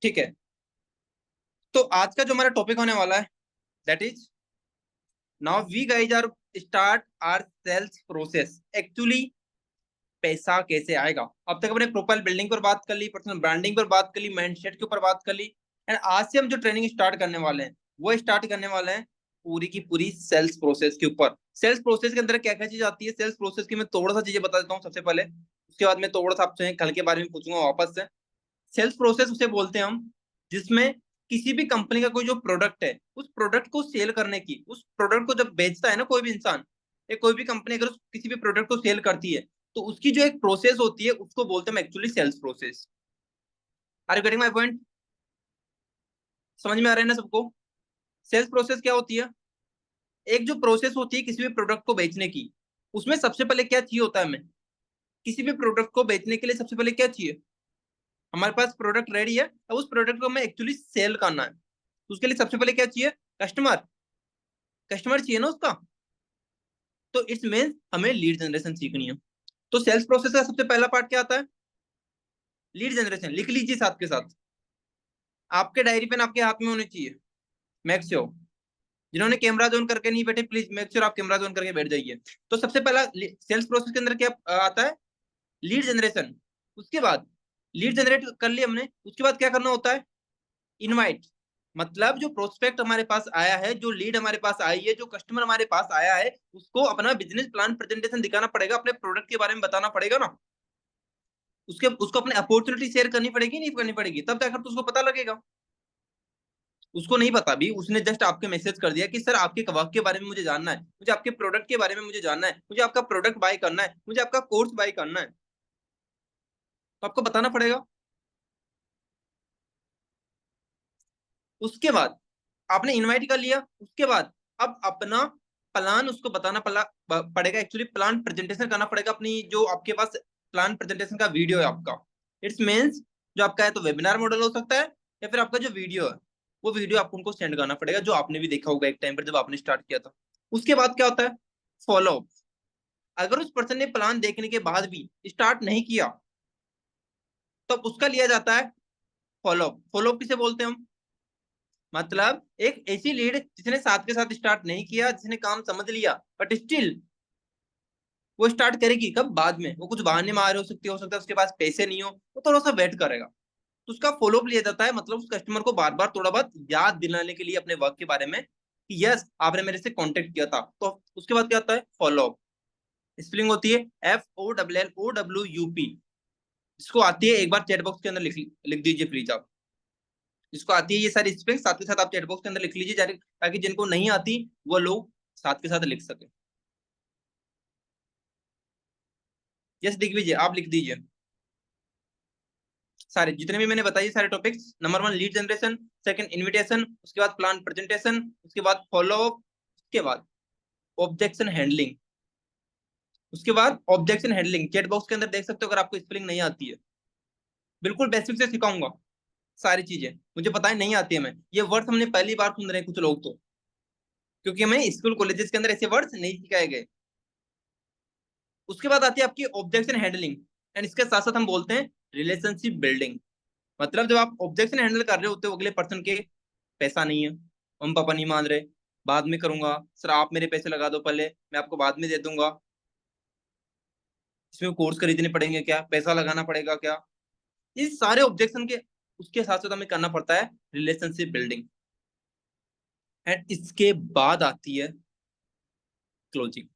ठीक है। तो आज का जो हमारा टॉपिक होने वाला है, that is now we guys are start our sales process. Actually पैसा कैसे आएगा। अब तक हमने प्रोफाइल बिल्डिंग पर बात कर ली, पर्सनल ब्रांडिंग पर बात कर ली, माइंडसेट के ऊपर बात कर ली। एंड आज से हम जो ट्रेनिंग स्टार्ट करने वाले हैं वो स्टार्ट करने वाले हैं पूरी की पूरी सेल्स प्रोसेस के ऊपर। सेल्स प्रोसेस के अंदर क्या क्या चीज आती है, सेल्स प्रोसेस की मैं थोड़ा सा चीजें बता देता हूँ सबसे पहले। उसके बाद मैं थोड़ा सा आपसे कल के बारे में पूछूंगा वापस से। सेल्स प्रोसेस उसे बोलते हैं हम जिसमें किसी भी कंपनी का कोई जो प्रोडक्ट है उस प्रोडक्ट को सेल करने की, उस प्रोडक्ट को जब बेचता है ना कोई भी इंसान या कोई भी कंपनी अगर किसी भी प्रोडक्ट को सेल करती है तो उसकी जो एक प्रोसेस होती है उसको बोलते हैं actually sales process. Are you getting my point? समझ में आ रहा है ना सबको? सेल्स प्रोसेस क्या होती है? एक जो प्रोसेस होती है किसी भी प्रोडक्ट को बेचने की, उसमें सबसे पहले क्या चाहिए होता है हमें? किसी भी प्रोडक्ट को बेचने के लिए सबसे पहले क्या चाहिए? हमारे पास प्रोडक्ट रेडी है, अब उस प्रोडक्ट को हमें एक्चुअली सेल करना है तो उसके लिए सबसे पहले क्या चाहिए? कस्टमर। कस्टमर चाहिए ना उसका। तो इट्स मीन हमें लीड जनरेशन सीखनी है। तो सेल्स प्रोसेस का सबसे पहला पार्ट क्या आता है? Lead generation. लिख लीजिए साथ के साथ, आपके डायरी पेन आपके हाथ में होने चाहिए। मेक श्योर जिन्होंने कैमरा ऑन करके नहीं बैठे प्लीज मेक श्योर आप कैमरा ऑन करके बैठ जाइए। तो सबसे पहला सेल्स प्रोसेस के अंदर क्या आता है? Lead generation. उसके बाद लीड जनरेट कर लिया हमने, उसके बाद क्या करना होता है? इनवाइट। मतलब जो प्रोस्पेक्ट हमारे पास आया है, जो लीड हमारे पास आई है, जो कस्टमर हमारे पास आया है, उसको अपना बिजनेस प्लान प्रेजेंटेशन दिखाना पड़ेगा, अपने प्रोडक्ट के बारे में बताना पड़ेगा ना। उसके उसको अपने अपॉर्चुनिटी शेयर करनी पड़ेगी नहीं करनी पड़ेगी, तब जाकर तो उसको पता लगेगा। उसको नहीं पता भी, उसने जस्ट आपके मैसेज कर दिया कि सर आपके वर्क के बारे में मुझे जानना है, मुझे आपके प्रोडक्ट के बारे में मुझे जानना है, मुझे आपका प्रोडक्ट बाय करना है, मुझे आपका कोर्स बाय करना है, तो आपको बताना पड़ेगा। उसके बाद आपने इनवाइट कर लिया, उसके बाद अब अपना प्लान उसको बताना पड़ेगा। एक्चुअली प्लान प्रेजेंटेशन करना पड़ेगा अपनी, जो आपके पास प्लान प्रेजेंटेशन का वीडियो है आपका। इट्स मीन्स जो आपका है तो वेबिनार मॉडल हो सकता है या फिर आपका जो वीडियो है वो वीडियो आपको उनको सेंड करना पड़ेगा, जो आपने भी देखा होगा एक टाइम पर जब आपने स्टार्ट किया था। उसके बाद क्या होता है? Follow up. अगर उस पर्सन ने प्लान देखने के बाद भी स्टार्ट नहीं किया तो उसका लिया जाता है फॉलो अप। फॉलो अप किसे बोलते हैं हम? मतलब एक ऐसी लीड जिसने साथ के साथ स्टार्ट नहीं किया, जिसने काम समझ लिया बट स्टिल वो स्टार्ट करेगी कब? बाद में। वो कुछ बहाने मारे हो सकता है उसके पास पैसे नहीं हो, वो थोड़ा सा वेट करेगा। तो उसका फॉलोअप लिया जाता है, मतलब उस कस्टमर को बार बार थोड़ा बहुत याद दिलाने के लिए अपने वर्क के बारे में कि यस आपने मेरे से कांटेक्ट किया था। तो उसके बाद क्या होता है? फॉलोअप। स्पेलिंग होती है FOLLOWUP। जिसको आती है एक बार चैट बॉक्स के अंदर लिख लिख दीजिए प्लीज आप। जिसको आती है ये सारी स्पेलिंग साथ के साथ आप चैट बॉक्स के अंदर लिख लीजिए, ताकि जिनको नहीं आती वो लोग साथ के साथ लिख सके। यस दिग्विजय आप लिख दीजिए सारे जितने भी मैंने बताइए सारे topics. Number one lead generation, second invitation, उसके बाद प्लान प्रेजेंटेशन, उसके बाद फॉलो अप, उसके बाद ऑब्जेक्शन हैंडलिंग। उसके बाद ऑब्जेक्शन हैंडलिंग चैट बॉक्स के अंदर देख सकते हो अगर आपको स्पेलिंग नहीं आती है। बिल्कुल बेसिक से सिखाऊंगा सारी चीजें, मुझे पता है नहीं आती है। मैं ये वर्ड्स हमने पहली बार सुन रहे हैं कुछ लोग तो, क्योंकि हमें स्कूल कॉलेजेस के अंदर ऐसे वर्ड्स नहीं सिखाए गए। उसके बाद आती है आपकी ऑब्जेक्शन हैंडलिंग, एंड इसके साथ साथ हम बोलते हैं रिलेशनशिप बिल्डिंग। मतलब जब आप ऑब्जेक्शन हैंडल कर रहे होते हो अगले पर्सन के, पैसा नहीं है, मम्मी पापा नहीं मान रहे, बाद में करूंगा, सर आप मेरे पैसे लगा दो पहले मैं आपको बाद में दे दूंगा, इसमें कोर्स खरीदने पड़ेंगे क्या, पैसा लगाना पड़ेगा क्या, इस सारे ऑब्जेक्शन के उसके साथ साथ हमें करना पड़ता है रिलेशनशिप बिल्डिंग। एंड इसके बाद आती है क्लोजिंग।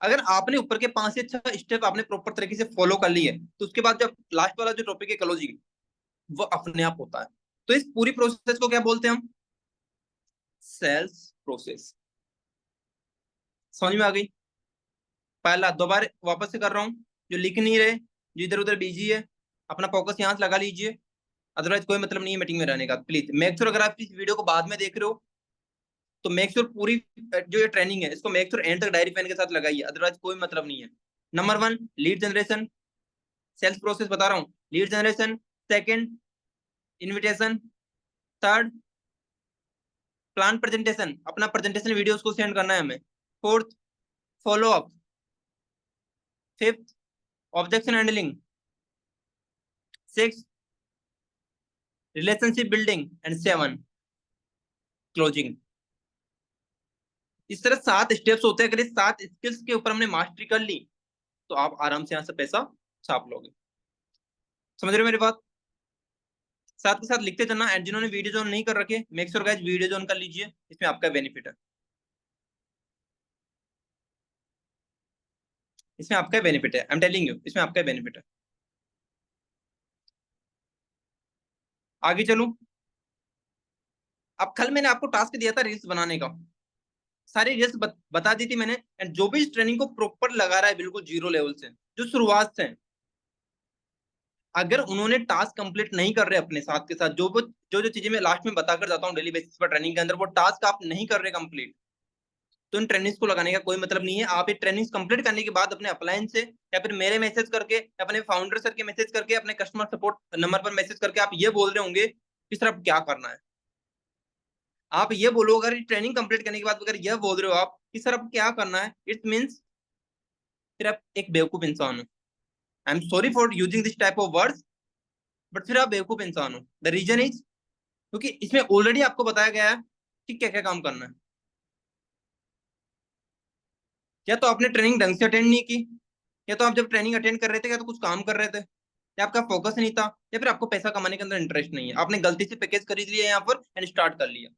अगर आपने ऊपर के 5 से 6 स्टेप आपने प्रॉपर तरीके से फॉलो कर लिए तो उसके बाद जब लास्ट वाला जो टॉपिक है क्लोजिंग, वो अपने आप होता है। तो इस पूरी प्रोसेस को क्या बोलते हैं हम? Sales process. समझ में आ गई? पहला दोबारा वापस से कर रहा हूँ, जो लिख नहीं रहे, जो इधर उधर बिजी है, अपना फोकस यहाँ से लगा लीजिए। अदरवाइज कोई मतलब नहीं है मीटिंग में रहने का। प्लीज मेक श्योर अगर आप इस वीडियो को बाद में देख रहे हो तो मेक श्योर पूरी जो ये ट्रेनिंग है इसको मेक श्योर एंड तक डायरी पेन के साथ लगाइए, अदरवाइज कोई मतलब नहीं है। Number one lead generation, sales process बता रहा हूँ, lead generation. Second invitation. Third plan presentation, अपना प्रेजेंटेशन वीडियो उसको सेंड करना है हमें। Fourth follow up. Fifth objection handling. Six relationship building, and 7 closing. इस तरह 7 स्टेप्स होते हैं। अगर इस 7 स्किल्स के ऊपर हमने मास्टरी कर ली तो आप आराम से यहाँ से पैसा छाप लोगे। समझ रहे हो मेरी बात? साथ के साथ लिखते चलना। एंड जिन्होंने वीडियो जोन नहीं कर रखे, make sure guys video zone कर लीजिए, इसमें आपका बेनिफिट है। इसमें आपका बेनिफिट है, आई एम टेलिंग यू, इसमें आपका बेनिफिट है। आगे चलूं। अब कल मैंने आपको टास्क दिया था रील्स बनाने का, सारी रील्स बता दी थी मैंने। एंड जो भी इस ट्रेनिंग को प्रॉपर लगा रहा है बिल्कुल जीरो लेवल से, जो शुरुआत से है, अगर उन्होंने टास्क कंप्लीट नहीं कर रहे अपने साथ के साथ, जो चीजें मैं लास्ट में बताकर जाता हूँ डेली बेसिस पर ट्रेनिंग के अंदर, वो टास्क आप नहीं कर रहे कंप्लीट, तो इन ट्रेनिंग्स को लगाने का कोई मतलब नहीं है। आप ये ट्रेनिंग्स कंप्लीट करने के बाद अपने अपलाइन से या फिर मेरे मैसेज करके या अपने फाउंडर सर के मैसेज करके, अपने कस्टमर सपोर्ट नंबर पर मैसेज करके आप ये बोल रहे होंगे कि सर अब क्या करना है। आप ये बोलो, अगर ट्रेनिंग कंप्लीट करने के बाद अगर ये बोल रहे हो आप कि सर अब क्या करना है, इट मीन्स फिर आप एक बेवकूफ इंसान हो। I am sorry for using this type of words, but फिर आप बेवकूफ इंसान हो। द रीजन इज क्योंकि इसमें ऑलरेडी आपको बताया गया है कि क्या क्या काम करना है। या तो आपने ट्रेनिंग ढंग से अटेंड नहीं की, या तो आप जब ट्रेनिंग अटेंड कर रहे थे या तो कुछ काम कर रहे थे, या आपका फोकस नहीं था, या फिर आपको पैसा कमाने के अंदर इंटरेस्ट नहीं है, आपने गलती से पैकेज खरीद लिया यहाँ पर एंड स्टार्ट कर लिया।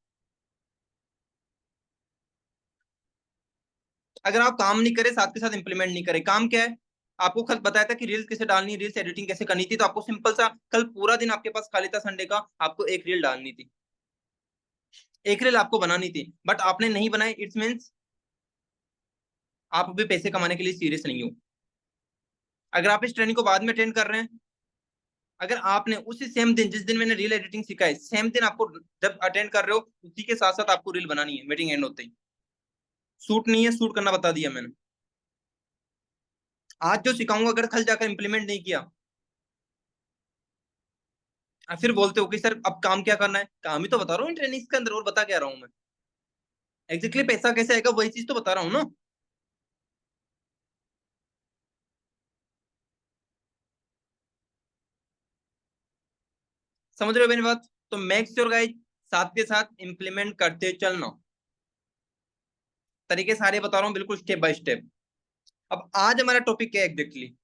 अगर आप काम नहीं करे, साथ के साथ इंप्लीमेंट नहीं करे, काम क्या है? आपको कल बताया था कि रील्स कैसे डालनी, रील्स एडिटिंग कैसे करनी थी, तो आपको सिंपल सा, कल पूरा दिन आपके पास खाली था संडे का, आपको एक रील डालनी थी, एक रील आपको बनानी थी, बट आपने नहीं बनाई। इट्स मीन्स आप अभी पैसे कमाने के लिए सीरियस नहीं हो। अगर आप इस ट्रेनिंग को बाद में अटेंड कर रहे हैं, अगर आपने उसी सेम दिन जिस दिन मैंने रील एडिटिंग सिखाई, सेम दिन आपको जब अटेंड कर रहे हो, उसी के साथ साथ आपको रील बनानी है मीटिंग एंड होते ही। शूट नहीं है, शूट करना बता दिया मैंने। आज जो सिखाऊंगा अगर कल जाकर इंप्लीमेंट नहीं किया, फिर बोलते हो कि सर अब काम क्या करना है। काम ही तो बता रहा हूँ ट्रेनिंग के अंदर, और बता क्या रहा हूँ मैं? एग्जैक्टली पैसा कैसे आएगा वही चीज तो बता रहा हूँ ना। समझ रहे हो मेरी बात? तो मेक श्योर गाइस साथ के साथ इंप्लीमेंट करते चलना। तरीके सारे बता रहा हूँ बिल्कुल स्टेप बाय स्टेप। अब आज हमारा टॉपिक क्या है एग्जैक्टली?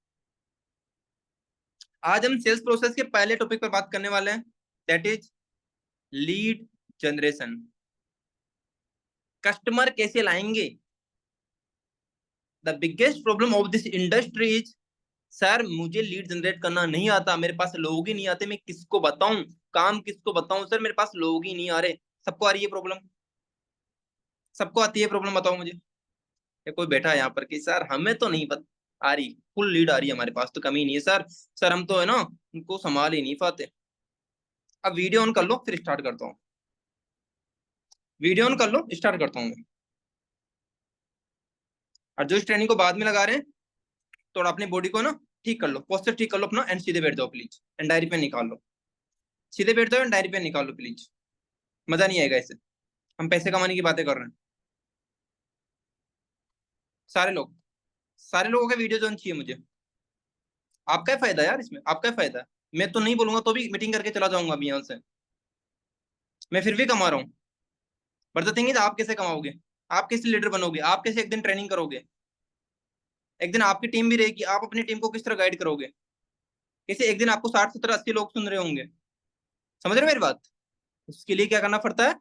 आज हम सेल्स प्रोसेस के पहले टॉपिक पर बात करने वाले हैं, that is lead generation. Customer कैसे लाएंगे? The biggest problem of this industry is, sir मुझे लीड जनरेट करना नहीं आता, मेरे पास लोग ही नहीं आते, मैं किसको बताऊं, काम किसको बताऊं, सर मेरे पास लोग ही नहीं आ रहे। सबको आ रही है प्रॉब्लम? सबको आती है प्रॉब्लम? बताओ मुझे। या कोई बैठा है यहाँ पर कि सर हमें तो नहीं आ रही, फुल लीड आ रही है हमारे पास, तो कमी नहीं है सर, सर हम तो है ना उनको संभाल ही नहीं पाते। अब वीडियो ऑन कर लो, फिर स्टार्ट करता हूँ। वीडियो ऑन कर लो, स्टार्ट करता हूँ मैं। और जो इस ट्रेनिंग को बाद में लगा रहे हैं, थोड़ा अपनी बॉडी को ना ठीक कर लो, पोस्टर ठीक कर लो अपना, एंड सीधे बैठ जाओ प्लीज, एंड डायरी पेन निकाल लो। सीधे बैठ जाओ एंड डायरी पेन निकाल लो प्लीज। मजा नहीं आएगा इससे, हम पैसे कमाने की बातें कर रहे हैं। सारे लोग, सारे लोगों का वीडियो जोन चाहिए मुझे। आपका ही फायदा है यार इसमें, आपका ही फायदा है। मैं तो नहीं बोलूंगा तो भी मीटिंग करके चला जाऊंगा अभी यहाँ से, मैं फिर भी कमा रहा हूँ। बट द थिंग इज, आप कैसे कमाओगे? आप कैसे लीडर बनोगे? आप कैसे एक दिन ट्रेनिंग करोगे? एक दिन आपकी टीम भी रहेगी, आप अपनी टीम को किस तरह गाइड करोगे? कैसे एक दिन आपको 60 70 80 लोग सुन रहे होंगे? समझ रहे हो मेरी बात? उसके लिए क्या करना पड़ता है?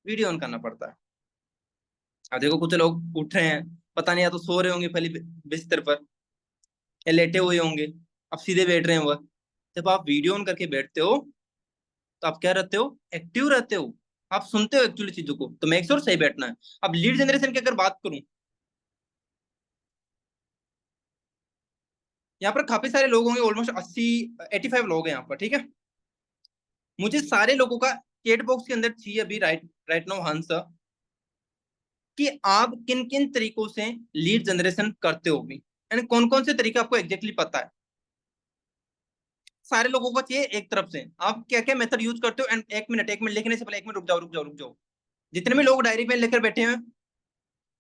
वीडियो ऑन करना पड़ता है। अब देखो कुछ लोग उठ रहे हैं, पता नहीं या तो सो रहे होंगे पहले बिस्तर पर, या लेटे हुए होंगे, अब सीधे बैठ रहे हैं वह। जब आप वीडियो ऑन करके बैठते हो तो आप क्या रहते हो? एक्टिव रहते हो, आप सुनते हो एक्चुअली चीजों को, तो मेक श्योर सही बैठना है। अब लीड जनरेशन की अगर बात करूं, यहाँ पर काफी सारे लोग होंगे, ऑलमोस्ट 80 85 लोग हैं यहाँ पर, ठीक है। मुझे सारे लोगों का चैट बॉक्स के अंदर चाहिए अभी, राइट राइट नाउ आंसर, कि आप किन किन तरीकों से लीड जनरेशन करते हो भी, एंड कौन कौन से तरीके आपको एग्जैक्टली पता है। सारे लोगों को चाहिए एक तरफ से, आप क्या क्या मेथड यूज करते हो। एंड एक मिनट लिखने से पहले, एक मिनट रुक जाओ रुक जाओ रुक जाओ। जितने भी लोग डायरी पेन लेकर बैठे हैं,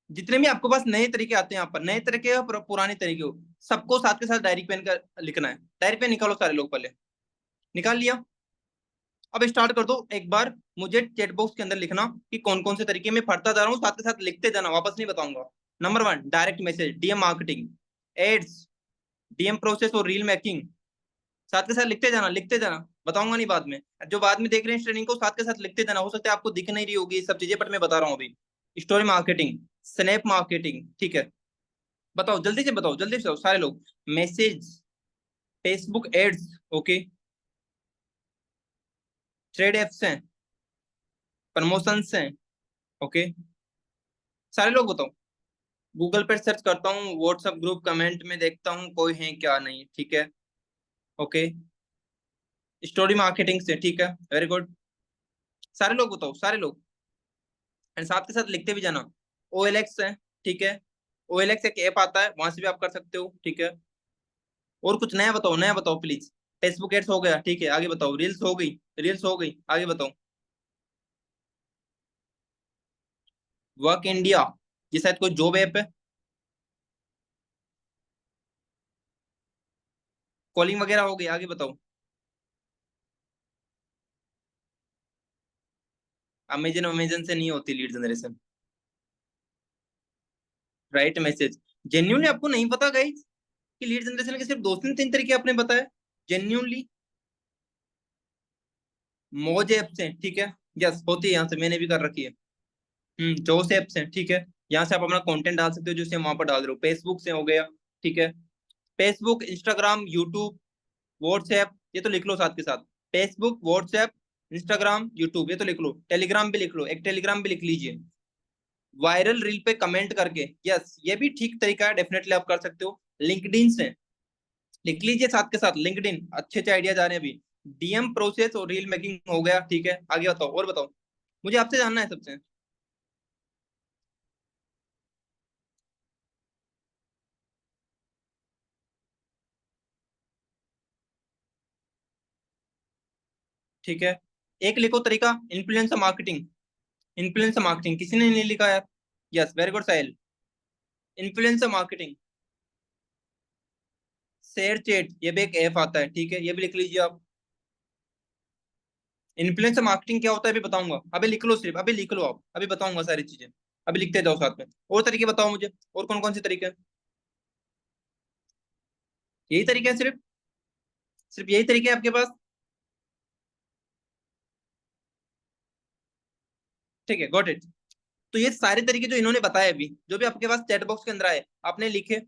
जितने भी आपके पास नए तरीके आते हैं यहाँ पर, नए तरीके और पुराने तरीके हो, सबको साथ के साथ डायरी पेन का लिखना है। डायरी पेन निकालो सारे लोग पहले। निकाल लिया? अब स्टार्ट कर दो। एक बार मुझे चैट बॉक्स के अंदर लिखना कि कौन कौन से तरीके में पढ़ता जा रहा हूँ, साथ के साथ लिखते जाना, वापस नहीं बताऊंगा। Number 1 direct message, DM marketing, ads, DM process और रील मेकिंग, साथ के साथ लिखते जाना, लिखते जाना, बताऊंगा नहीं बाद में। जो बाद में देख रहे हैं ट्रेनिंग को, साथ के साथ लिखते जाना। हो सकता है आपको दिख नहीं रही होगी ये सब चीजें, बट मैं बता रहा हूँ अभी। स्टोरी मार्केटिंग, स्नैप मार्केटिंग, ठीक है। बताओ जल्दी से, बताओ जल्दी से, सारे लोग। Message, Facebook ads, okay, trade apps हैं, प्रमोशंस हैं, ओके, सारे लोग बताओ। गूगल पर सर्च करता हूँ, व्हाट्सएप ग्रुप कमेंट में देखता हूँ कोई है क्या नहीं, ठीक है, ओके। स्टोरी मार्केटिंग से, ठीक है, वेरी गुड। सारे लोग बताओ, सारे लोग। एंड साथ के साथ लिखते भी जाना। OLX है, ठीक है, OLX एक ऐप आता है, वहां से भी आप कर सकते हो, ठीक है। और कुछ नया बताओ, नया बताओ प्लीज। फेसबुक एड्स हो गया, ठीक है, आगे बताओ। रील्स हो गई, रील्स हो गई, आगे बताओ। वर्क इंडिया, ये शायद कोई जॉब ऐप है। कॉलिंग वगैरह हो गई, आगे बताओ। अमेजन, अमेजन से नहीं होती lead generation. Right message. Genuinely आपको नहीं पता गाइस कि लीड जनरेशन के सिर्फ दो तीन तीन तरीके आपने बताया? जेन्यूनली। मौज ऐप से, ठीक है, यस होती है, यहाँ से मैंने भी कर रखी है। जोस ऐप से, ठीक है, यहाँ से आप अपना कंटेंट डाल सकते हो जो वहां पर डाल रहे हो। फेसबुक से हो गया, ठीक है। फेसबुक, इंस्टाग्राम, यूट्यूब, व्हाट्सएप, ये तो लिख लो साथ के साथ। फेसबुक, व्हाट्सएप, इंस्टाग्राम, यूट्यूब, ये तो लिख लो। टेलीग्राम भी लिख लो, एक टेलीग्राम भी लिख लीजिए। वायरल रील पे कमेंट करके, यस ये भी ठीक तरीका है, डेफिनेटली आप कर सकते हो। लिंक्डइन से लिख लीजिए साथ के साथ, लिंक्डइन, अच्छे अच्छे आइडियाज आ रहे हैं अभी। डीएम प्रोसेस और रील मेकिंग हो गया, ठीक है, आगे बताओ, और बताओ, मुझे आपसे जानना है सबसे। ठीक है, एक लिखो तरीका, इन्फ्लुएंसर मार्केटिंग। इन्फ्लुएंसर मार्केटिंग किसी ने नहीं लिखा यार। यस वेरी गुड साहिल। इन्फ्लुएंसर मार्केटिंग, शेयर चैट, ये भी एक ऐप आता है, ठीक है, ये भी लिख लीजिए आप। इन्फ्लुएंसर मार्केटिंग क्या होता है अभी बताऊंगा, अभी लिख लो, सिर्फ अभी लिख लो आप, अभी बताऊंगा सारी चीजें। अभी लिखते जाओ साथ में। और तरीके बताओ मुझे, और कौन कौन से तरीके हैं? यही तरीके हैं सिर्फ? सिर्फ यही तरीके हैं आपके पास? ठीक है, गॉट इट। तो ये सारे तरीके जो इन्होंने बताए अभी, जो भी आपके पास चैट बॉक्स के अंदर आए, आपने लिखे?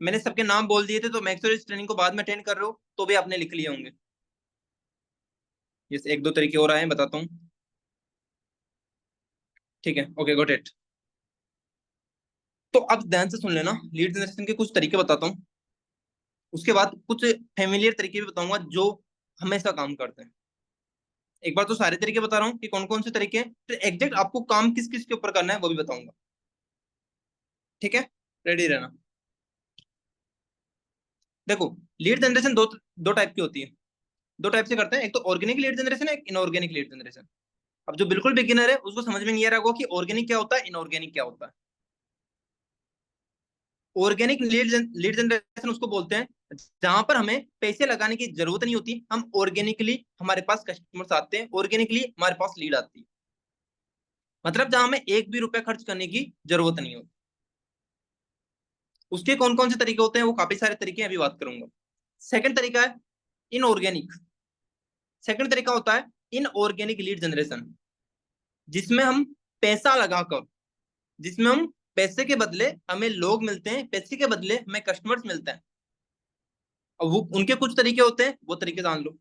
मैंने सबके नाम बोल दिए थे, तो मैं इस ट्रेनिंग को बाद में अटेंड कर रहे हो तो भी आपने लिख लिए होंगे। ये एक दो तरीके और आए हैं, बताता हूँ। ठीक है, ओके, गॉट इट। तो अब ध्यान से सुन लेना, लीड जनरेशन के कुछ तरीके बताता हूँ, उसके बाद कुछ फेमिलियर तरीके भी बताऊंगा जो हमेशा काम करते हैं। एक बार तो सारे तरीके बता रहा हूँ कि कौन कौन से तरीके हैं, फिर एग्जैक्ट आपको काम किस किस के ऊपर करना है वो भी बताऊंगा, ठीक है। रेडी रहना। देखो, लीड जनरेशन दो दो टाइप की होती है, दो टाइप से करते हैं। एक तो ऑर्गेनिक लीड जनरेशन है, एक इनऑर्गेनिक लीड जनरेशन। अब जो बिल्कुल बिगिनर है उसको समझ में नहीं आ रहा होगा कि ऑर्गेनिक क्या होता है, इनऑर्गेनिक क्या होता है। ऑर्गेनिक लीड जनरेशन उसको बोलते हैं जहां पर हमें पैसे लगाने की जरूरत नहीं होती, हम ऑर्गेनिकली, हमारे पास कस्टमर्स आते हैं, ऑर्गेनिकली हमारे पास लीड आती है। मतलब जहां हमें एक भी रुपया खर्च करने की जरूरत नहीं होती। उसके कौन कौन से तरीके होते हैं, वो काफी सारे तरीके हैं, अभी बात करूंगा। सेकंड तरीका है इनऑर्गेनिक। सेकंड तरीका होता है इनऑर्गेनिक लीड जनरेशन, जिसमें हम पैसा लगाकर, जिसमें हम पैसे के बदले हमें लोग मिलते हैं, पैसे के बदले हमें कस्टमर्स मिलते हैं। और वो उनके कुछ तरीके होते हैं, वो तरीके जान लो।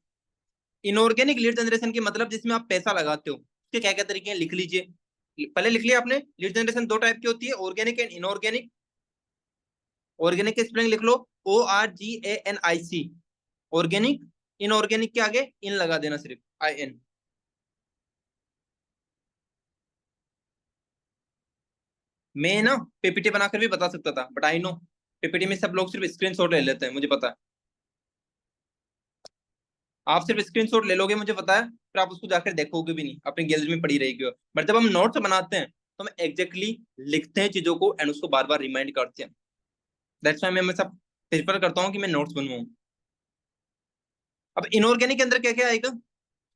इनऑर्गेनिक लीड जनरेशन के मतलब जिसमें आप पैसा लगाते हो, उसके क्या क्या तरीके हैं लिख लीजिए। पहले लिख लिया आपने, लीड जनरेशन दो टाइप की होती है, ऑर्गेनिक एंड इनऑर्गेनिक। ऑर्गेनिक के स्पेलिंग लिख लो, ORGANIC, ऑर्गेनिक। इनऑर्गेनिक के आगे इन लगा देना, सिर्फ IN। मैं ना PPT बनाकर भी बता सकता था, बट आई नो PPT में सब लोग सिर्फ स्क्रीनशॉट ले लेते हैं, मुझे पता है। आप सिर्फ स्क्रीनशॉट ले लोगे, मुझे पता है, फिर आप उसको जाकर देखोगे भी नहीं, अपनी गैलरी में पड़ी रहेगी। बट जब हम नोट्स बनाते हैं तो हम एग्जैक्टली लिखते हैं चीजों को, एंड उसको बार बार रिमाइंड करते हैं। दैट्स व्हाई मैं हमेशा प्रेफर करता हूँ कि मैं नोट्स बनवाऊं। अब इनऑर्गेनिक के अंदर क्या क्या आएगा?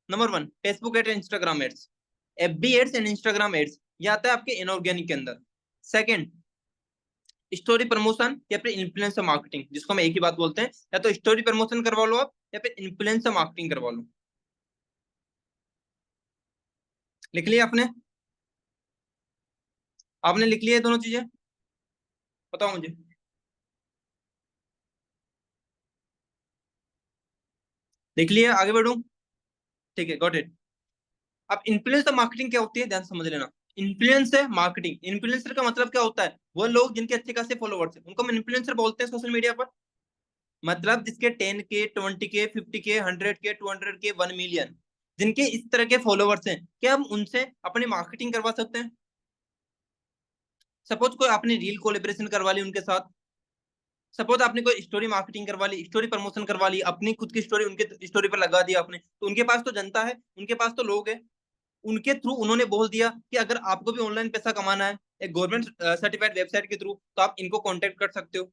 Number 1 Facebook ads, Instagram ads, FB ads and Instagram ads, ये आता है आपके इनऑर्गेनिक के अंदर। सेकंड स्टोरी प्रमोशन या फिर इन्फ्लुएंसर मार्केटिंग, जिसको हम एक ही बात बोलते हैं, या तो स्टोरी प्रमोशन करवा लो आप या फिर इन्फ्लुएंसर मार्केटिंग करवा लो। लिख लिया आपने? आपने लिख लिया दोनों चीजें? बताओ मुझे। लिख लिया? आगे बढ़ू? ठीक है, गॉट इट। अब इन्फ्लुएंसर मार्केटिंग क्या होती है, ध्यान से समझ लेना। इन्फ्लुएंसर मार्केटिंग, इन्फ्लुएंसर का मतलब क्या होता है? वो लोग जिनके अच्छे खासे फॉलोवर्स हैं उनको हम इन्फ्लुएंसर बोलते हैं सोशल मीडिया पर। मतलब जिसके 10K 20K 50K 100K 200K 1 million, जिनके इस तरह के फॉलोवर्स हैं, क्या हम उनसे अपनी मार्केटिंग करवा सकते हैं? सपोज कोई आपने रील कोलेब्रेशन करवा ली उनके साथ, सपोज आपने कोई स्टोरी मार्केटिंग करवा ली, स्टोरी प्रमोशन करवा ली, अपनी खुद की स्टोरी उनके स्टोरी पर लगा दिया आपने, तो उनके पास तो जनता है, उनके पास तो लोग है, उनके थ्रू उन्होंने बोल दिया कि अगर आपको भी ऑनलाइन पैसा कमाना है एक गवर्नमेंट सर्टिफाइड वेबसाइट के थ्रू, तो आप इनको कांटेक्ट कर सकते हो।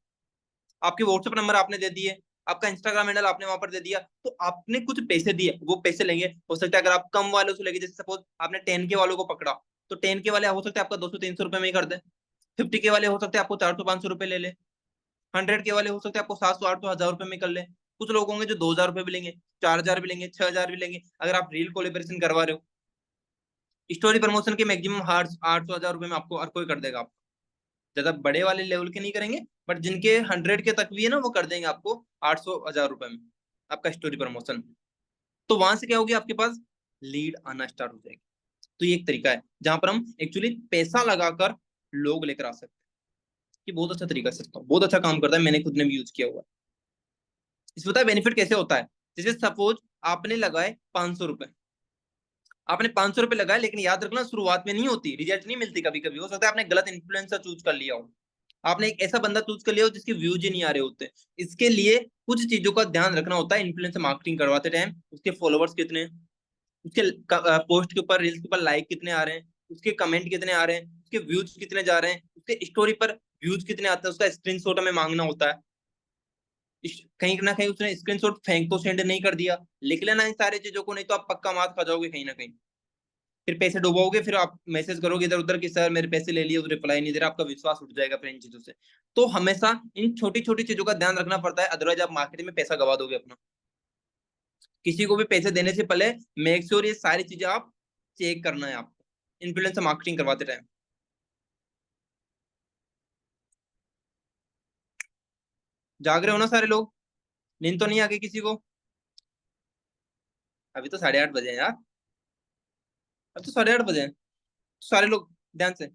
आपके व्हाट्सएप नंबर आपने दे दिए, आपका इंस्टाग्राम हैंडल आपने वहां पर दे दिया, तो आपने कुछ पैसे दिए, वो पैसे लेंगे। हो सकता है अगर आप कम वालों से लेंगे, जैसे सपोज आपने 10K वालों को पकड़ा, तो 10K वाले हो सकते हैं आपका 200-300 रुपए में ही कर दे। 50K वाले हो सकते हैं आपको 400-500 रुपए ले ले। 100K वाले हो सकते हैं आपको 700-800-1000 रुपए में कर ले। कुछ लोग होंगे जो 2000 रुपए भी लेंगे, 4000 भी लेंगे, 6000 भी लेंगे, अगर आप रील कोलेब्रेशन करवा रहे हो। स्टोरी प्रमोशन के मैक्सिमम 800-1000 रुपए में आपको हर कोई कर देगा। आपको ज्यादा बड़े वाले लेवल के नहीं करेंगे, बट जिनके 100K तक भी है ना, वो कर देंगे आपको 800-1000 रुपए में आपका स्टोरी प्रमोशन। तो वहां से क्या होगी, आपके पास लीड आना स्टार्ट हो जाएगी। तो ये एक तरीका है जहां पर हम एक्चुअली पैसा लगाकर लोग लेकर आ सकते हैं। कि बहुत अच्छा तरीका है, बहुत अच्छा काम करता है, मैंने खुद ने भी यूज किया हुआ है। इसमें पता है बेनिफिट कैसे होता है? जैसे सपोज आपने लगाए 500 रुपए, आपने 500 रुपए लगाए, लेकिन याद रखना शुरुआत में नहीं होती, रिजल्ट नहीं मिलती। कभी कभी हो सकता है आपने गलत इन्फ्लुएंसर चूज कर लिया हो, आपने एक ऐसा बंदा चूज कर लिया हो जिसके व्यूज ही नहीं आ रहे होते। इसके लिए कुछ चीजों का ध्यान रखना होता है इन्फ्लुएंसर मार्केटिंग करवाते टाइम। उसके फॉलोवर्स कितने हैं, उसके पोस्ट के ऊपर रील्स के ऊपर लाइक कितने आ रहे हैं, उसके कमेंट कितने आ रहे हैं, उसके व्यूज कितने जा रहे हैं, उसके स्टोरी पर व्यूज कितने आते हैं, उसका स्क्रीनशॉट हमें मांगना होता है। कहीं ना कहीं उसने स्क्रीनशॉट फेंक तो सेंड नहीं कर दिया, लिख लेना इन सारी चीजों को, नहीं तो आप पक्का मार खा जाओगे कहीं ना कहीं। फिर पैसे डुबाओगे, फिर आप मैसेज करोगे इधर उधर कि सर मेरे पैसे ले लिए, उधर रिप्लाई नहीं दे रहा, आपका विश्वास उठ जाएगा फिर इन चीजों से। तो हमेशा इन छोटी छोटी चीजों का ध्यान रखना पड़ता है, अदरवाइज आप मार्केटिंग में पैसा गवा दोगे अपना। किसी को भी पैसे देने से पहले मेक श्योर ये सारी चीजें आप चेक करना है आपको इन्फ्लुएंसर मार्केटिंग करवाते टाइम। जाग रहे हो ना सारे लोग? नींद तो नहीं आ गई किसी को? अभी तो 8:30 बजे हैं यार। अब तो 8:30 बजे हैं। सारे लोग ध्यान से।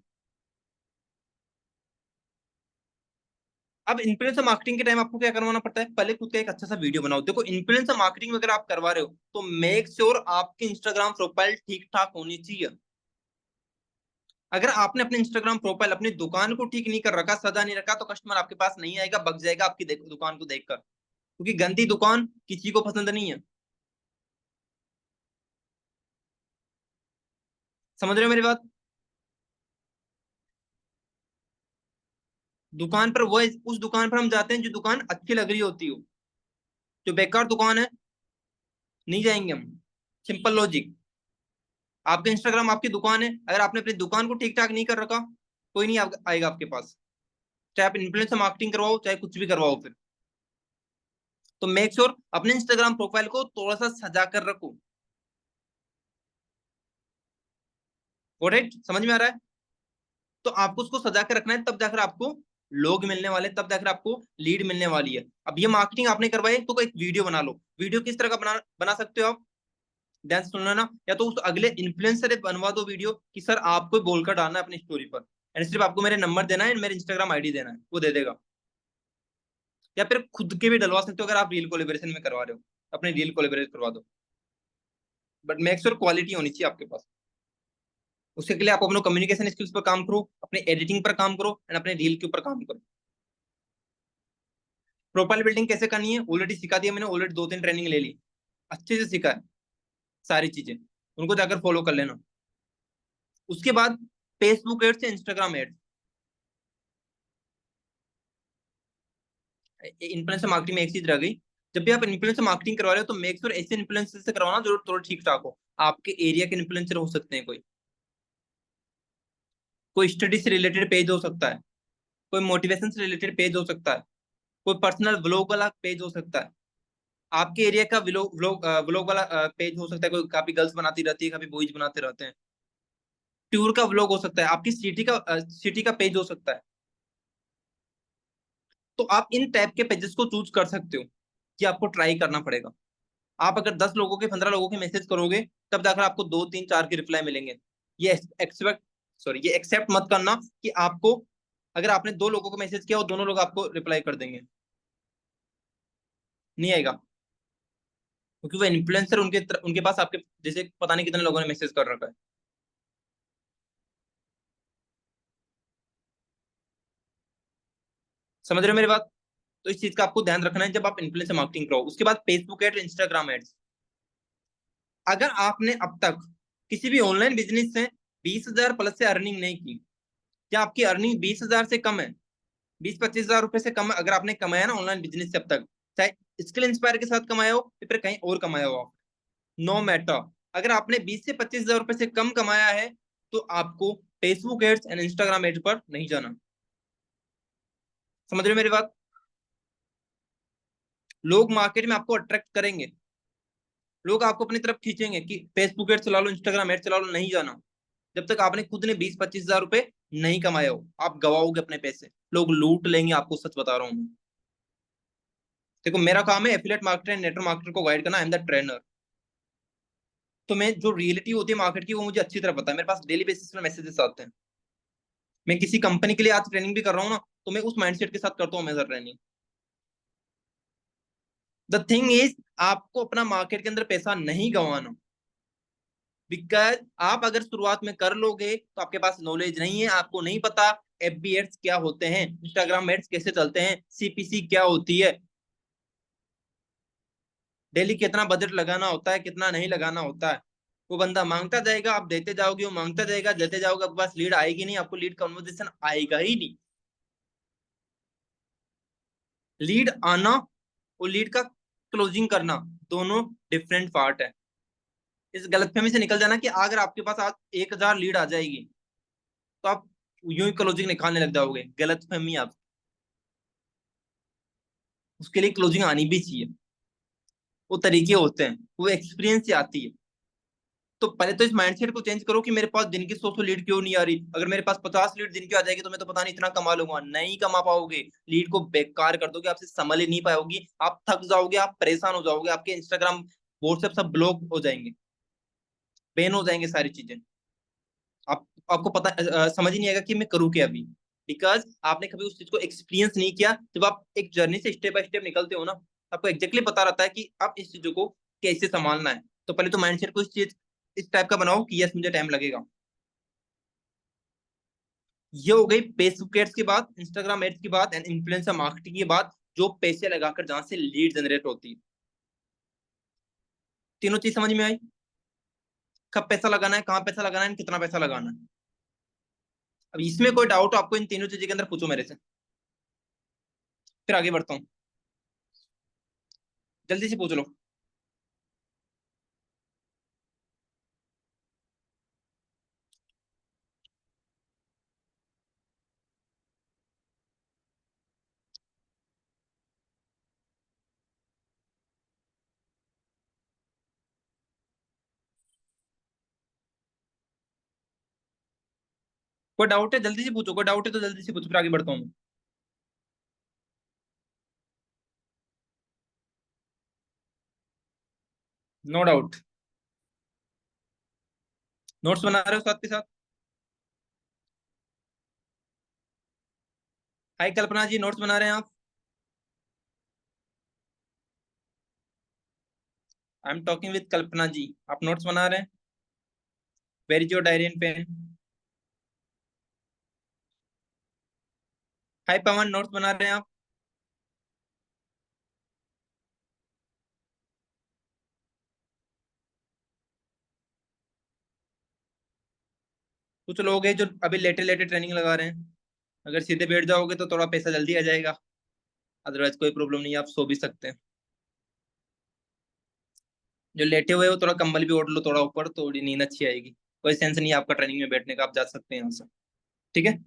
अब इन्फ्लुएंसर मार्केटिंग के टाइम आपको क्या करवाना पड़ता है? पहले खुद का एक अच्छा सा वीडियो बनाओ। देखो इन्फ्लुएंसर मार्केटिंग अगर आप करवा रहे हो, तो मेक श्योर आपकी इंस्टाग्राम प्रोफाइल ठीक ठाक होनी चाहिए। अगर आपने अपने इंस्टाग्राम प्रोफाइल अपनी दुकान को ठीक नहीं कर रखा, सजा नहीं रखा, तो कस्टमर आपके पास नहीं आएगा, भग जाएगा आपकी दुकान को देखकर, क्योंकि गंदी दुकान किसी को पसंद नहीं है। समझ रहे हो मेरी बात? दुकान पर वो, उस दुकान पर हम जाते हैं जो दुकान अच्छी लग रही होती हो। जो बेकार दुकान है, नहीं जाएंगे हम। Simple logic. आपका इंस्टाग्राम आपकी दुकान है, अगर आपने अपनी दुकान को ठीक ठाक नहीं कर रखा, कोई नहीं आएगा आपके पास, चाहे आप इन्फ्लुएंसर मार्केटिंग करवाओ चाहे कुछ भी करवाओ फिर। तो मेक श्योर अपने इंस्टाग्राम प्रोफाइल को थोड़ा सा सजा कर रखो। राइट, समझ में आ रहा है? तो आपको उसको सजा के रखना है, तब जाकर आपको लोग मिलने वाले, तब जाकर आपको लीड मिलने वाली है। अब ये मार्केटिंग आपने करवाई, तो एक वीडियो बना लो। वीडियो किस तरह का बना बना सकते हो आप? ध्यान से सुनना ना। या तो उस अगले इन्फ्लुएंसर से बनवा दो वीडियो कि सर आपको बोलकर डालना है अपनी स्टोरी पर, एंड सिर्फ आपको मेरे नंबर देना है, मेरे इंस्टाग्राम आईडी देना है, वो दे देगा। या फिर खुद के भी डलवा सकते हो, अगर आप रील कोलेबरेशन में करवा रहे हो, अपने रील कोलेबरेट करवा दो। बट मेक श्योर क्वालिटी होनी चाहिए आपके पास। उसके लिए आप अपने कम्युनिकेशन स्किल्स पर काम करो, अपने एडिटिंग पर काम करो, एंड अपने रील के ऊपर काम करो। प्रोफाइल बिल्डिंग कैसे करनी है ऑलरेडी सिखा दिया मैंने, ऑलरेडी 2-3 ट्रेनिंग ले ली, अच्छे से सिखा है सारी चीजें, उनको जाकर फॉलो कर लेना। उसके बाद फेसबुक एड्स या इंस्टाग्राम एड्स। इन्फ्लुएंसर मार्केटिंग में एक चीज रह गई, जब भी आप इन्फ्लुएंसर मार्केटिंग करवा रहे हो तो मेक श्योर ऐसे इन्फ्लुएंसर से करवाना जो थोड़ा ठीक ठाक हो। आपके एरिया के इन्फ्लुएंसर हो सकते हैं, कोई स्टडी से रिलेटेड पेज हो सकता है, कोई मोटिवेशन से रिलेटेड पेज हो सकता है, कोई पर्सनल व्लॉग वाला पेज हो सकता है, आपके एरिया का व्लॉग व्लॉग व्लॉग वाला पेज हो सकता है, कोई काफी गर्ल्स बनाती रहती है, काफी बॉयज बनाते रहते हैं, टूर का व्लॉग हो सकता है, आपकी सिटी का पेज हो सकता है। तो आप इन टाइप के पेजेस को चूज कर सकते हो कि आपको ट्राई करना पड़ेगा। आप अगर 10 लोगों के 15 लोगों के मैसेज करोगे तब जाकर आपको 2 3 4 के रिप्लाई मिलेंगे। ये एक्सपेक्ट सॉरी ये एक्सेप्ट मत करना कि आपको, अगर आपने 2 लोगों को मैसेज किया और दोनों लोग आपको रिप्लाई कर देंगे, नहीं आएगा। क्योंकि वो इन्फ्लुएंसर उनके पास आपके जैसे पता नहीं कितने लोगों ने मैसेज कर रखा है। समझ रहे हो मेरी बात? तो इस चीज का आपको ध्यान रखना है जब आप इन्फ्लुएंसर मार्केटिंग करो। उसके बाद फेसबुक एड, इंस्टाग्राम एड्स। अगर आपने अब तक किसी भी ऑनलाइन बिजनेस से 20,000 प्लस से अर्निंग नहीं की, या आपकी अर्निंग 20,000 से कम है, 20-25 हजार रुपए से कम अगर आपने कमाया ना ऑनलाइन बिजनेस से अब तक, चाहे स्किल इंस्पायर के साथ कमाया हो या फिर कहीं और कमाया हो, नो मैटर, अगर आपने 20 से 25 हजार रुपए से कम कमाया है तो आपको Facebook ads and Instagram ads पर नहीं जाना। समझ रहे हो मेरी बात? लोग मार्केट में आपको अट्रैक्ट करेंगे, लोग आपको अपनी तरफ खींचेंगे कि फेसबुक एड चला लो, इंस्टाग्राम एड चला लो, नहीं जाना जब तक आपने खुद ने 20-25 हजार रुपए नहीं कमाए हो। आप गवाओगे अपने पैसे, लोग लूट लेंगे आपको, सच बता रहा हूँ मैं। देखो मेरा काम है affiliate marketer and network marketer को गाइड करना, आई एम द ट्रेनर। तो मैं जो रियलिटी होती है मार्केट की वो मुझे अच्छी तरह पता है, मेरे पास डेली बेसिस पे मैसेजेस आते हैं। मैं किसी कंपनी के लिए आज ट्रेनिंग भी कर रहा हूँ ना, तो मैं उस माइंडसेट के साथ करता हूँ major training. The thing is, आपको अपना मार्केट के अंदर पैसा नहीं गंवाना। बिकॉज आप अगर शुरुआत में कर लोगे तो आपके पास नॉलेज नहीं है, आपको नहीं पता एफबी एड्स क्या होते हैं, इंस्टाग्राम एड्स कैसे चलते हैं, सीपीसी क्या होती है, डेली कितना बजट लगाना होता है, कितना नहीं लगाना होता है। वो बंदा मांगता जाएगा, आप देते जाओगे, वो मांगता जाएगा, देते जाओगे, आपके पास लीड आएगी नहीं, आपको लीड कन्वर्सेशन आएगा ही नहीं। लीड आना और लीड का क्लोजिंग करना दोनों डिफरेंट पार्ट है। इस गलतफहमी से निकल जाना कि अगर आपके पास आज 1,000 लीड आ जाएगी तो आप यूं ही क्लोजिंग निकालने लग जाओगे, गलतफहमी आप। उसके लिए क्लोजिंग आनी भी चाहिए, वो तरीके होते हैं, वो एक्सपीरियंस से आती है। तो पहले तो इस माइंडसेट को चेंज करो कि मेरे पास दिन की 100 लीड क्यों नहीं आ रही। अगर मेरे पास 50 लीड दिन की आ जाएगी तो मैं तो पता नहीं इतना कमा लूंगा, नहीं कमा पाओगे। लीड को बेकार कर दोगे, आपसे संभल ही नहीं पाओगी, आप थक जाओगे, आप परेशान हो जाओगे, आपके इंस्टाग्राम व्हाट्सएप सब ब्लॉक हो जाएंगे, बैन हो जाएंगे सारी चीजें। आप आपको पता समझ ही नहीं आएगा कि मैं करूँ क्या अभी। बिकॉज आपने कभी उस चीज को एक्सपीरियंस नहीं किया। जब आप एक जर्नी से स्टेप बाय स्टेप निकलते हो ना, आपको एग्जैक्टली पता रहता है कि आप इस चीजों को कैसे संभालना है। तो पहले तो माइंडसेट को इस टाइप का बनाओ कि यस मुझे टाइम लगेगा। ये हो गई फेसबुक एड्स की बात, इंस्टाग्राम एड्स की बात एंड इन्फ्लुएंसर मार्केटिंग की बात, जो पैसे लगाकर जहां से लीड जनरेट होती है। तीनों चीज समझ में आई? कब पैसा लगाना है, कहाँ पैसा लगाना है, कितना पैसा लगाना है। अब इसमें कोई डाउट आपको इन तीनों चीजों के अंदर पूछो मेरे से, फिर आगे बढ़ता हूँ। जल्दी से पूछ लो। कोई डाउट है जल्दी से पूछो, कोई डाउट है तो जल्दी से पूछो, फिर आगे बढ़ता हूँ। No doubt. नोट्स बना रहे हो साथ के साथ? हाय कल्पना जी, नोट्स बना रहे हैं आप? I am talking with Kalpana ji, आप नोट्स बना रहे हैं? Where is your diary and pen? Hi Pawan, notes बना रहे हैं आप? कुछ लोग हैं जो अभी लेटे लेटे ट्रेनिंग लगा रहे हैं। अगर सीधे बैठ जाओगे तो थोड़ा पैसा जल्दी आ जाएगा, अदरवाइज कोई प्रॉब्लम नहीं है, आप सो भी सकते हैं। जो लेटे हुए हो थोड़ा कंबल भी ओढ़ लो थोड़ा ऊपर, थोड़ी नींद अच्छी आएगी। कोई सेंस नहीं है आपका ट्रेनिंग में बैठने का, आप जा सकते हैं यहाँ से। ठीक है,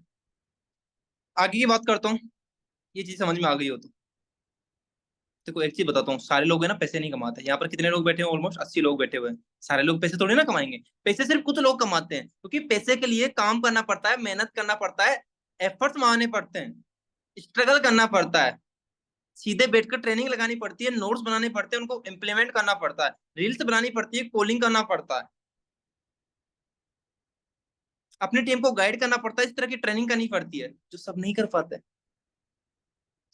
आगे की बात करता हूँ। ये चीज समझ में आ गई हो तो देखो एक चीज बताता हूँ, सारे लोग है ना पैसे नहीं कमाते। यहाँ पर कितने लोग बैठे हैं? ऑलमोस्ट 80 लोग बैठे हुए हैं। सारे लोग पैसे थोड़ी ना कमाएंगे। पैसे सिर्फ कुछ लोग कमाते हैं, क्योंकि पैसे के लिए काम करना पड़ता है, मेहनत करना पड़ता है, एफर्ट्स मारने पड़ते हैं, स्ट्रगल करना पड़ता है, सीधे बैठकर ट्रेनिंग लगानी पड़ती है, नोट्स बनाने पड़ते हैं, उनको इम्प्लीमेंट करना पड़ता है, रील्स बनानी पड़ती है, कॉलिंग करना पड़ता है, अपनी टीम को गाइड करना पड़ता है, इस तरह की ट्रेनिंग करनी पड़ती है जो सब नहीं कर पाते।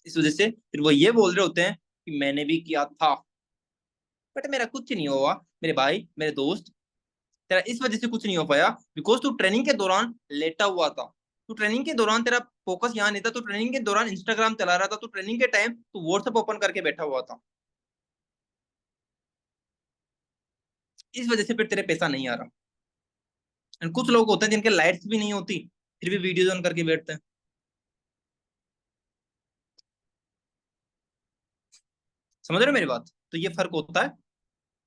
इस वजह से फिर वो ये बोल रहे होते हैं कि मैंने भी किया था बट मेरा कुछ नहीं हुआ। मेरे भाई, मेरे दोस्त, तेरा इस वजह से कुछ नहीं हो पाया बिकॉज तू ट्रेनिंग के दौरान लेटा हुआ था। तू ट्रेनिंग के दौरान तेरा फोकस यहाँ नहीं था, तू ट्रेनिंग के दौरान इंस्टाग्राम चला रहा था, तू ट्रेनिंग के टाइम तू व्हाट्सएप ओपन करके बैठा हुआ था। इस वजह से फिर तेरे पैसा नहीं आ रहा। एंड कुछ लोग होते हैं जिनके लाइट्स भी नहीं होती, फिर भी वीडियोज ऑन करके बैठते हैं। समझ रहे हो मेरी बात? तो ये फर्क होता है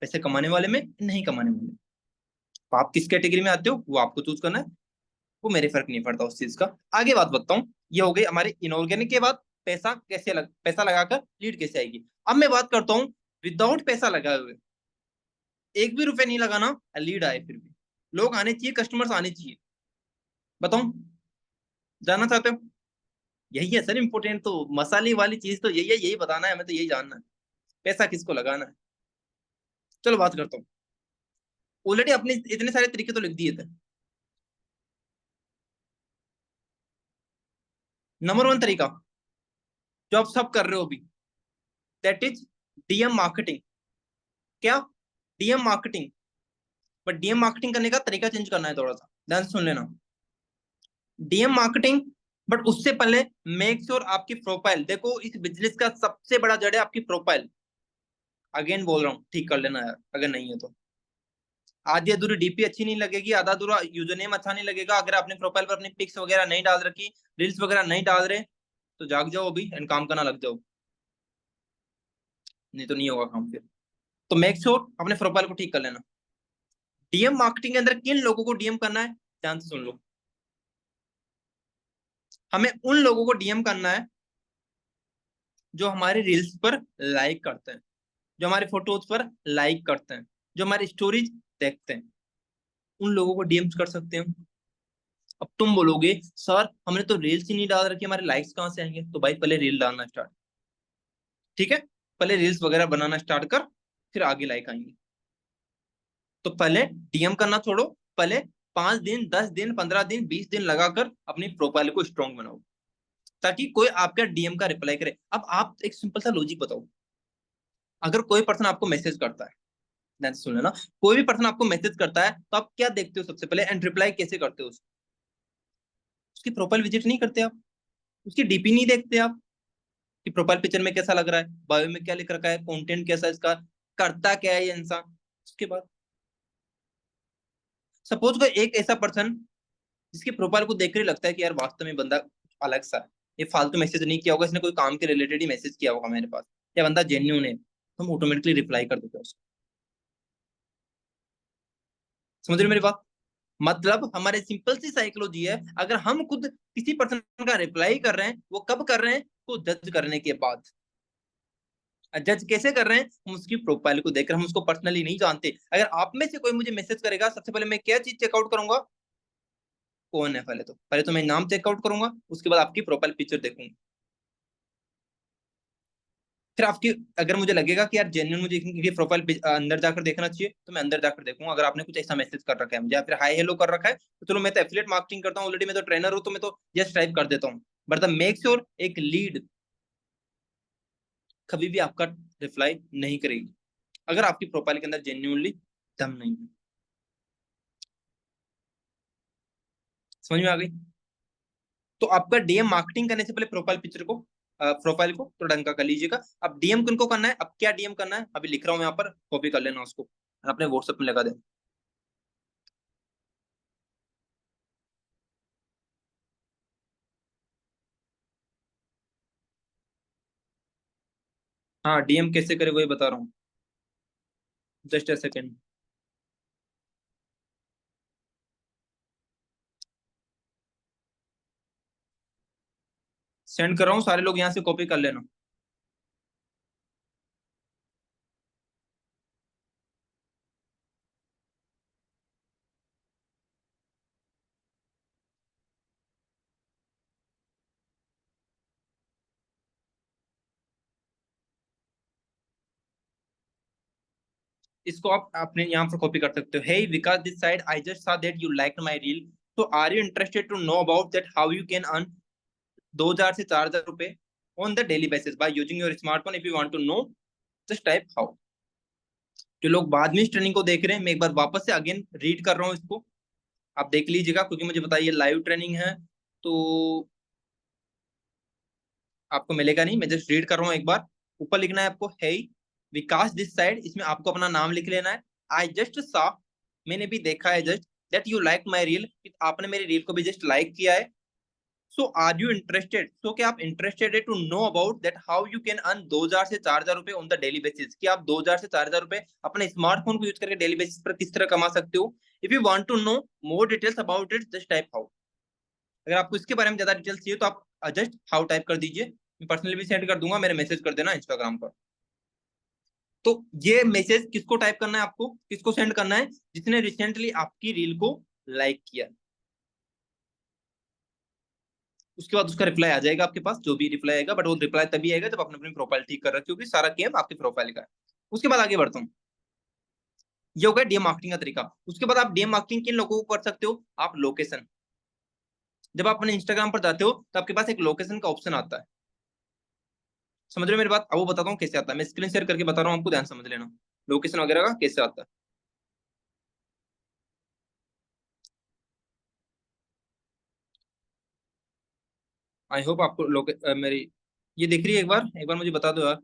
पैसे कमाने वाले में, नहीं कमाने वाले में। तो आप किस कैटेगरी में आते हो वो आपको चूज करना है, वो मेरे फर्क नहीं पड़ता उस चीज का। आगे बात बताऊं, ये हो गई हमारी इनऑर्गेनिक के बाद पैसा लगाकर लीड कैसे आएगी। अब मैं बात करता हूँ विदाउट पैसा लगाए हुए, एक भी रुपए नहीं लगाना, लीड आए। फिर भी लोग आने चाहिए, कस्टमर्स आने चाहिए। बताऊं, जानना चाहते हो? यही है सर इंपॉर्टेंट तो, मसाले वाली चीज तो यही है, यही बताना है हमें, तो यही जानना है पैसा किसको लगाना है। चलो बात करता हूँ। ऑलरेडी अपने इतने सारे तरीके तो लिख दिए थे। नंबर वन तरीका जो आप सब कर रहे हो अभी, दैट इज डीएम मार्केटिंग। क्या? DM marketing. But DM marketing करने का तरीका चेंज करना है थोड़ा सा, ध्यान से सुन लेना। डीएम मार्केटिंग, बट उससे पहले मेक श्योर आपकी प्रोफाइल, देखो इस बिजनेस का सबसे बड़ा जड़ है आपकी प्रोफाइल। अगेन बोल रहा हूँ, ठीक कर लेना यार अगर नहीं है तो। आधी अधूरी डीपी अच्छी नहीं लगेगी, आधा अधूरा यूजर नेम अच्छा नहीं लगेगा अगर आपने प्रोफाइल पर अपनी पिक्स वगैरह नहीं डाल रखी, रील्स वगैरह नहीं डाल रहे, तो जाग जाओ अभी एंड काम करना लग जाओ, नहीं तो नहीं होगा काम फिर। तो मेक श्योर अपने प्रोफाइल को ठीक कर लेना। डीएम मार्केटिंग के अंदर किन लोगों को डीएम करना है, ध्यान से सुन लो। हमें उन लोगों को डीएम करना है जो हमारे रील्स पर लाइक करते हैं, जो हमारे फोटोज पर लाइक करते हैं, जो हमारी स्टोरीज देखते हैं, उन लोगों को डीएम कर सकते हैं। अब तुम बोलोगे सर हमने तो रील्स ही नहीं डाल रखी, हमारे लाइक्स कहाँ से आएंगे? तो भाई पहले रील डालना स्टार्ट, ठीक है? पहले रील्स वगैरह बनाना स्टार्ट कर, फिर आगे लाइक आएंगे। तो पहले डीएम करना छोड़ो, पहले 5 दिन, 10 दिन, 15 दिन, 20 दिन लगाकर अपनी प्रोफाइल को स्ट्रॉन्ग बनाओ, ताकि कोई आपका डीएम का रिप्लाई करे। अब आप एक सिंपल सा लॉजिक बताओ, अगर कोई पर्सन आपको मैसेज करता है, ध्यान से सुन लेना, कोई भी पर्सन आपको मैसेज करता है तो आप क्या देखते हो सबसे पहले एंड रिप्लाई कैसे करते हो उसकी प्रोफाइल विजिट नहीं करते आप, उसकी डीपी नहीं देखते आप कि प्रोफाइल पिक्चर में कैसा लग रहा है, बायो में क्या लिख रखा है, कंटेंट कैसा है इसका, करता क्या है ये इंसान। उसके बाद सपोज कोई एक ऐसा पर्सन जिसकी प्रोफाइल को देखकर ही लगता है कि यार वास्तव में बंदा अलग सा है, ये फालतू मैसेज नहीं किया होगा, इसने कोई काम के रिलेटेड ही मैसेज किया होगा मेरे पास, या बंदा जेन्यून है, तो हम ऑटोमेटिकली रिप्लाई कर देते हैं उसको। समझ रहे हो मेरी बात? मतलब हमारे सिंपल सी साइकोलॉजी है, अगर हम खुद किसी पर्सन का रिप्लाई कर रहे हैं, वो कब कर रहे हैं? तो जज करने के बाद। जज कैसे कर रहे हैं? हम उसकी प्रोफाइल को देखकर, हम उसको पर्सनली नहीं जानते। अगर आप में से कोई मुझे मैसेज करेगा, सबसे पहले मैं क्या चीज चेकआउट करूंगा? कौन है? पहले तो मैं नाम चेकआउट करूंगा, उसके बाद आपकी प्रोफाइल पिक्चर देखूंगा, फिर आपकी, अगर मुझे लगेगा कि यार जेन्युइन मुझे इनकी प्रोफाइल अंदर जाकर देखना चाहिए, तो मैं अंदर जाकर देखूंगा। अगर आपने कुछ ऐसा मैसेज कर रखा है मुझे, या फिर हाई हेलो कर रखा है, तो चलो मैं तो एफिलिएट मार्केटिंग करता हूँ ऑलरेडी, मैं तो ट्रेनर हूँ, तो मैं तो जस्ट टाइप कर देता हूँ। बट द मेक श्योर एक लीड कभी भी आपका रिप्लाई नहीं करेगी अगर आपकी प्रोफाइल के अंदर जेन्युइनली दम नहीं है। समझ में आ गई? तो आपका डीएम मार्केटिंग करने से पहले प्रोफाइल को तो ढंग का कर लीजिएगा। अब डीएम किनको करना है, अब क्या डीएम करना है अभी लिख रहा हूँ यहाँ पर, कॉपी कर लेना उसको और अपने व्हाट्सएप में लगा देना। हाँ, डीएम कैसे करे वही बता रहा हूँ। Just a second. सेंड कर रहा हूँ, सारे लोग यहाँ से कॉपी कर लेना। इसको आप अपने यहाँ पर कॉपी कर सकते हो। Hey Vikas this side, I just saw that you like my reel, तो are you interested to know about that how you can earn 2,000 से 4,000 रुपए on the daily basis by using your smartphone. If you want to know just type how. जो लोग बाद में इस training को देख रहे हैं, मैं एक बार वापस से अगेन रीड कर रहा हूँ इसको, आप देख लीजिएगा, क्योंकि मुझे बताइए लाइव ट्रेनिंग है तो आपको मिलेगा नहीं। मैं जस्ट रीड कर रहा हूँ एक बार। ऊपर लिखना है आपको, हे विकास दिस साइड, इसमें आपको अपना नाम लिख लेना है। आई जस्ट सा, मैंने भी देखा है just, that you like my reel, आपने मेरी रील को भी जस्ट लाइक किया है। So are you interested, so क्या आप इंटरेस्टेड है to know about that how you can earn 2,000 से 4,000 रुपए ऑन द डेली बेसिस, कि आप 2,000 से 4,000 रुपए अपने स्मार्टफोन को यूज करके डेली बेसिस पर किस तरह कमा सकते हो। If you want to know more details about it just type how. अगर आपको इसके बारे में ज्यादा डिटेल्स चाहिए तो आप जस्ट हाउ टाइप कर दीजिए, मैं पर्सनली भी सेंड कर दूंगा, मेरे मैसेज कर देना इंस्टाग्राम पर। तो ये मैसेज किसको टाइप करना है, आपको किसको सेंड करना है, जिसने रिसेंटली आपकी रील को लाइक किया। उसके बाद उसका रिप्लाई आ जाएगा आपके पास, जो भी रिप्लाई आएगा, बट वो रिप्लाई तभी आएगा जब आपने अपनी प्रोफाइल ठीक कर रखी होगी, सारा गेम आपकी प्रोफाइल का है। उसके बाद आगे बढ़ता हूँ। ये हो गया डीएम मार्केटिंग का तरीका। उसके बाद आप डीएम मार्केटिंग किन लोगों को कर सकते हो, आप लोकेशन। जब आप अपने इंस्टाग्राम पर जाते हो तो आपके पास एक लोकेशन का ऑप्शन आता है। समझ रहे हो मेरी बात? अब वो बताता हूँ कैसे आता है, मैं स्क्रीन शेयर करके बता रहा हूँ आपको, ध्यान समझ लेना लोकेशन वगैरह का कैसे आता है। आई होप आपको मेरी ये दिख रही है, एक बार मुझे बता दो यार।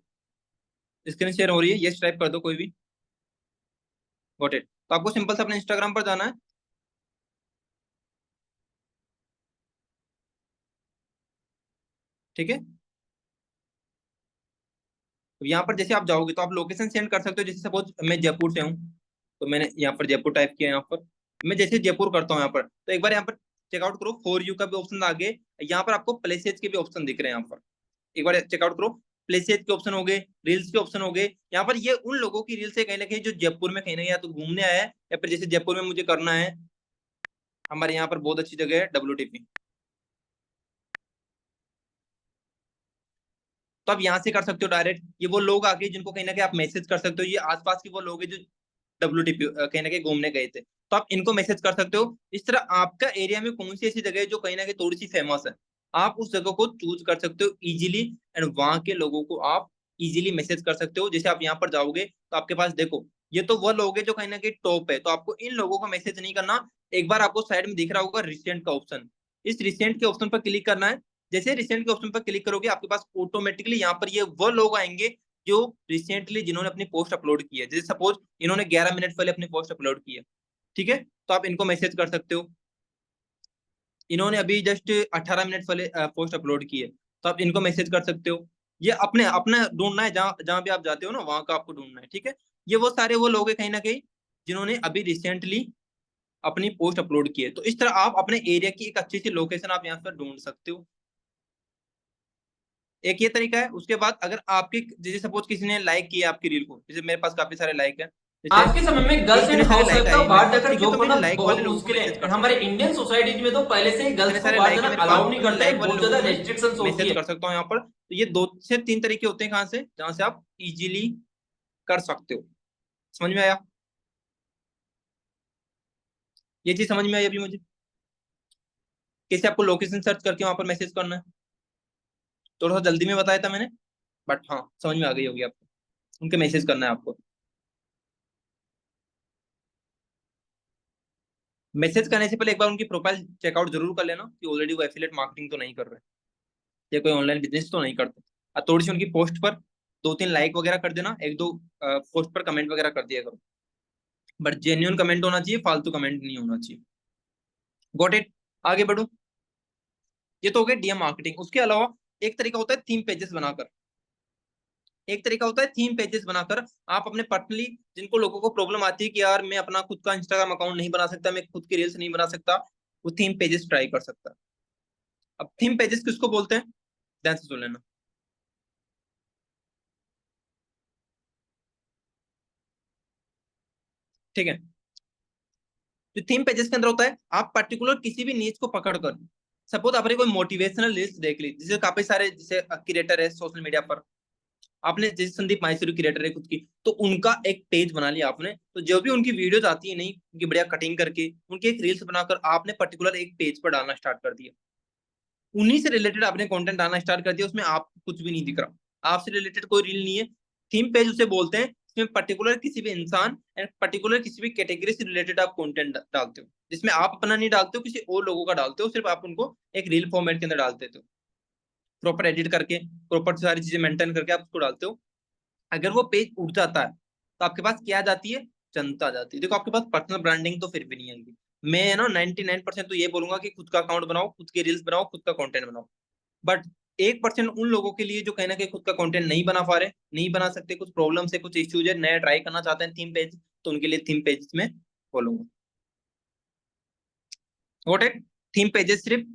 स्क्रीन शेयर हो रही है, यस टाइप कर दो कोई भी। Got it. तो आपको सिंपल से अपने इंस्टाग्राम पर जाना है, ठीक है। तो यहाँ पर जैसे आप जाओगे तो आप लोकेशन सेंड कर सकते हो। जैसे सपोज मैं जयपुर से हूँ, तो मैंने यहाँ पर जयपुर टाइप किया। यहाँ पर मैं जैसे जयपुर करता हूँ यहाँ पर, तो एक बार यहाँ पर चेकआउट करो, फॉर यू का भी ऑप्शन आगे, यहाँ पर आपको प्लेसेज के भी ऑप्शन दिख रहे हैं। यहाँ पर एक बार चेकआउट करो, प्लेसेज के ऑप्शन हो गए, रील्स के ऑप्शन हो गए। यहाँ पर ये उन लोगों की रील्स है कहीं ना कहीं जो जयपुर में कहीं ना कहीं या तो घूमने आया है, या फिर जैसे जयपुर में मुझे करना है, हमारे यहाँ पर बहुत अच्छी जगह है WTP, तो आप यहाँ से कर सकते हो डायरेक्ट। ये वो लोग आगे जिनको कहीं ना कहीं आप मैसेज कर सकते हो, ये आसपास के वो लोग हैं जो WTP कहीं ना कहीं घूमने गए थे, तो आप इनको मैसेज कर सकते हो। इस तरह आपका एरिया में कौन सी ऐसी जगह है जो कहीं ना कहीं थोड़ी सी फेमस है, आप उस जगह को चूज कर सकते हो इजीली, एंड वहां के लोगों को आप इजीली मैसेज कर सकते हो। जैसे आप यहाँ पर जाओगे तो आपके पास देखो, ये तो वो लोग हैं जो कहीं ना कहीं टॉप है, तो आपको इन लोगों का मैसेज नहीं करना। एक बार आपको साइड में दिख रहा होगा रिसेंट का ऑप्शन, इस रिसेंट के ऑप्शन पर क्लिक करना है। जैसे रिसेंट के ऑप्शन पर क्लिक करोगे आपके पास ऑटोमेटिकली यहाँ पर ये वो लोग आएंगे जो रिसेंटली जिन्होंने अपनी पोस्ट अपलोड की है। जैसे सपोज इन्होंने 11 मिनट पहले अपनी पोस्ट अपलोड की है, ठीक है, तो आप इनको मैसेज कर सकते हो। इन्होंने अभी जस्ट 18 मिनट पहले पोस्ट अपलोड की है, तो आप इनको मैसेज कर सकते हो। ये अपने अपना ढूंढना है, जहाँ जहाँ भी आप जाते हो ना वहां का आपको ढूंढना है, ठीक है। ये वो सारे वो लोग हैं कहीं ना कहीं जिन्होंने अभी रिसेंटली अपनी पोस्ट अपलोड की है। तो इस तरह आप अपने एरिया की एक अच्छी सी लोकेशन आप यहाँ पर ढूंढ सकते हो। एक ये तरीका है। उसके बाद अगर आपकी जैसे सपोज किसी ने लाइक किया आपकी रील को, जैसे मेरे पास काफी सारे लाइक है, जैसे आज के समय में ये गर्ल्स एंड इतने सारे हाउस लाइक वाइफ आए का हैं मेरे बाहर पास, जाकर ठीक है, जॉब तो मैं इन करना लाइक वाले बहुत लोगों को मुश्किल है। मैसेज कर और सकता हमारे हूँ। इंडियन सोसाइटीज में तो पहले से ही गर्ल्स इतने को सारे बाहर लाइक है जाना मेरे पास, अलाउ नहीं तो मैं इन करता है, लाइक वाले बहुत लोगों ज्यादा को मैं रेस्ट्रिक्शंस होती मैसेज है। कर सकता हूँ यहाँ पर। तो ये 2 से 3 तरीके होते हैं कहाँ से, जहाँ से आप इजीली कर सकते हो। समझ में आया? ये चीज समझ में आई अभी मुझे, कैसे आपको लोकेशन सर्च करके वहां पर मैसेज करना है। थोड़ा सा जल्दी में बताया था मैंने, बट हाँ समझ में आ गई होगी आपको, उनके मैसेज करना है आपको। मैसेज करने से पहले एक बार उनकी प्रोफाइल चेकआउट जरूर कर लेना कि ऑलरेडी वो एफिलिएट मार्केटिंग तो नहीं कर रहे, या कोई ऑनलाइन बिजनेस तो नहीं करते। और थोड़ी सी उनकी पोस्ट पर 2-3 लाइक वगैरह कर देना, 1-2 पोस्ट पर कमेंट वगैरह कर दिया करो, बट जेन्यून कमेंट होना चाहिए, फालतू कमेंट नहीं होना चाहिए। Got it? आगे बढ़ो। ये तो हो गया डीएम मार्केटिंग। उसके अलावा एक तरीका होता है थीम पेजेस बनाकर। एक तरीका होता है थीम पेजेस बनाकर आप अपने पर्सनली, जिनको लोगों को प्रॉब्लम आती है कि यार मैं अपना खुद का इंस्टाग्राम अकाउंट नहीं बना सकता, मैं खुद की रील्स नहीं बना सकता, वो थीम पेजेस ट्राई कर सकता है। अब थीम पेजेस किसको बोलते हैं, ध्यान से सुन लेना। ठीक है, जो थीम पेजेस के अंदर होता है, आप पर्टिकुलर किसी भी नीच को पकड़कर, सपोज आपने कोई मोटिवेशनल रील्स देख ली, जैसे काफी सारे जैसे क्रिएटर है सोशल मीडिया पर, आपने जैसे संदीप माहेश्वरी क्रिएटर है खुद की, तो उनका एक पेज बना लिया आपने, तो जो भी उनकी वीडियोस आती है नहीं, उनकी बढ़िया कटिंग करके उनकी एक रील्स बनाकर आपने पर्टिकुलर एक पेज पर डालना स्टार्ट कर दिया, उन्हीं से रिलेटेड आपने कंटेंट डालना स्टार्ट कर दिया, उसमें आपको कुछ भी नहीं दिख रहा, आपसे रिलेटेड कोई रील नहीं है। थीम पेज उसे बोलते हैं, इसमें पर्टिकुलर किसी भी इंसान एंड पर्टिकुलर किसी भी कैटेगरी से रिलेटेड आप कंटेंट डालते हो, जिसमें आप अपना नहीं डालते हो, किसी और लोगों का डालते हो, सिर्फ आप उनको एक रील फॉर्मेट के अंदर डाल देते हो, प्रॉपर एडिट करके, प्रॉपर सारी चीजें मेंटेन करके आप उसको डालते हो। अगर वो पेज उठ जाता है तो आपके पास क्या आ जाती है, जनता आ जाती है। देखो आपके पास पर्सनल ब्रांडिंग तो फिर भी नहीं आएगी। मैं ना 99% तो ये बोलूंगा कि खुद का अकाउंट बनाओ, खुद के रील्स बनाओ, खुद का कंटेंट बनाओ। बट 1% उन लोगों के लिए जो कहीं ना कहीं खुद का कंटेंट नहीं बना पा रहे, नहीं बना सकते, कुछ प्रॉब्लम है, कुछ इश्यूज है, नया ट्राई करना चाहते हैं थीम पेज, तो उनके लिए थीम पेज में बोलूंगा। वोट है, थीम पेजेस सिर्फ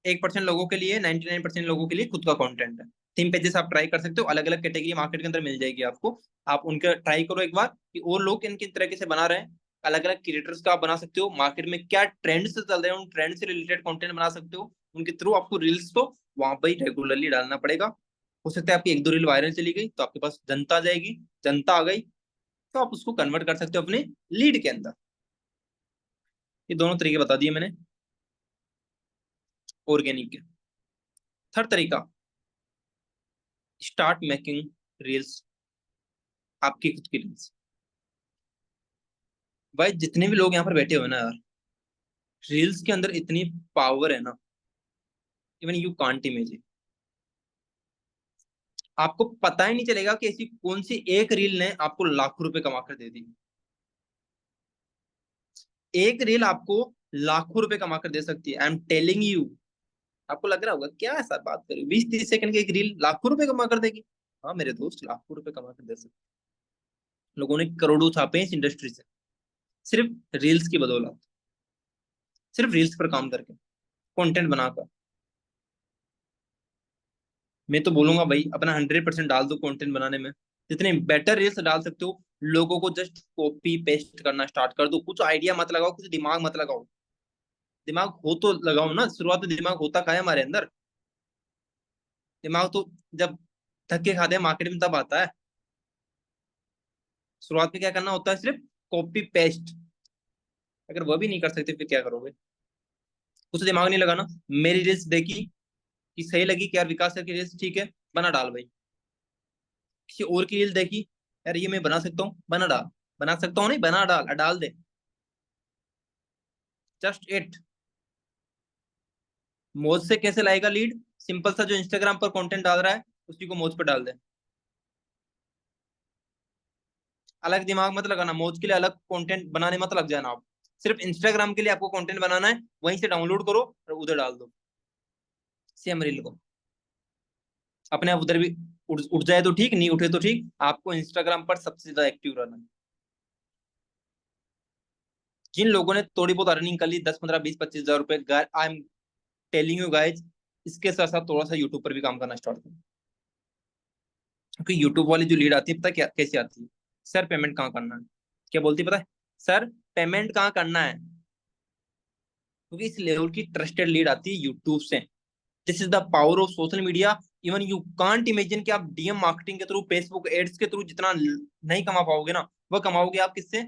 1% लोगों के लिए, 99% लोगों के लिए खुद का कंटेंट है। थीम पेजेस आप ट्राई कर सकते हो, अलग अलग कैटेगरी मार्केट के अंदर मिल जाएगी आपको, आप उनका ट्राई करो एक बार कि और लोग किन किन तरीके से बना रहे हैं। अलग अलग क्रिएटर्स का आप बना सकते हो, मार्केट में क्या ट्रेंड से चल रहे हैं, उन ट्रेंड से रिलेटेड कंटेंट बना सकते हो, उनके थ्रू आपको रील्स तो वहां पर ही रेगुलरली डालना पड़ेगा। हो सकता है आपकी एक दो रील वायरल चली गई तो आपके पास जनता आ जाएगी, जनता आ गई तो आप उसको कन्वर्ट कर सकते हो अपने लीड के अंदर। ये दोनों तरीके बता दिए मैंने ऑर्गेनिक के। थर्ड तरीका, स्टार्ट मेकिंग रील्स, आपकी खुद की रील्स। भाई जितने भी लोग यहाँ पर बैठे हुए ना यार, रील्स के अंदर इतनी पावर है ना, इवन यू कांट इमेजिन। आपको पता ही नहीं चलेगा कि ऐसी कौन सी एक रील ने आपको लाखों रुपए कमा कर दे दी। एक रील आपको लाखों रुपए कमा कर दे सकती है, आई एम टेलिंग यू। आपको लग रहा होगा क्या ऐसा बात करी, 20-30 सेकंड की एक रील लाखों रुपए कमा कर देगी। हाँ मेरे दोस्त, लाखों रुपए कमा कर दे सकती है। लोगों ने करोड़ों छापे हैं इस इंडस्ट्री से, सिर्फ रील्स की बदौलत, सिर्फ रील्स पर काम करके, कंटेंट बनाकर। मैं तो बोलूंगा भाई अपना 100% डाल दो कंटेंट बनाने में, जितने बेटर रील्स डाल सकते हो। लोगों को जस्ट कॉपी पेस्ट करना स्टार्ट कर दो, कुछ आइडिया मत लगाओ, कुछ दिमाग मत लगाओ। दिमाग हो तो लगाओ ना, शुरुआत में दिमाग होता का है हमारे अंदर। दिमाग तो जब धक्के खाते हैं मार्केट में तब आता है। शुरुआत में क्या करना होता है, सिर्फ कॉपी पेस्ट। अगर वह भी नहीं कर सकते फिर क्या करोगे, कुछ दिमाग नहीं लगाना। मेरी रील्स देखी कि सही लगी कि यार विकास सर की रील्स ठीक है, बना डाल भाई। किसी और की रील देखी, यार ये मैं बना सकता हूँ, बना डाल। बना सकता हूँ नहीं, बना डाल, डाल दे, जस्ट इट। मौज से कैसे लाएगा लीड, सिंपल सा, जो इंस्टाग्राम पर कंटेंट डाल रहा है उसी को मौज पर डाल दे। अलग दिमाग मत लगाना, मौज के लिए अलग कंटेंट बनाने मत लग जाना आप। सिर्फ इंस्टाग्राम के लिए आपको कंटेंट बनाना है, वहीं से डाउनलोड करो और उधर डाल दो सेम रील को। अपने आप उधर भी उठ जाए तो ठीक, नहीं उठे तो ठीक, आपको इंस्टाग्राम पर सबसे ज्यादा एक्टिव रहना है। जिन लोगों ने थोड़ी बहुत अर्निंग कर ली, 10, 15, 20, 25 हजार रुपए, I am telling you guys, इसके साथ साथ थोड़ा सा यूट्यूब पर भी काम करना स्टार्ट करो। क्योंकि यूट्यूब वाली जो लीड आती है, पता है क्या कैसे आती है, सर पेमेंट कहाँ करना है, क्या बोलती है पता है, सर पेमेंट कहाँ करना है। क्योंकि इस लेवल की ट्रस्टेड लीड आती है यूट्यूब से। This is the power of social media. Even you can't imagine कि आप डीएम मार्केटिंग के थ्रू, फेसबुक एड्स के थ्रू जितना नहीं कमा पाओगे ना, वह कमाओगे आप किससे,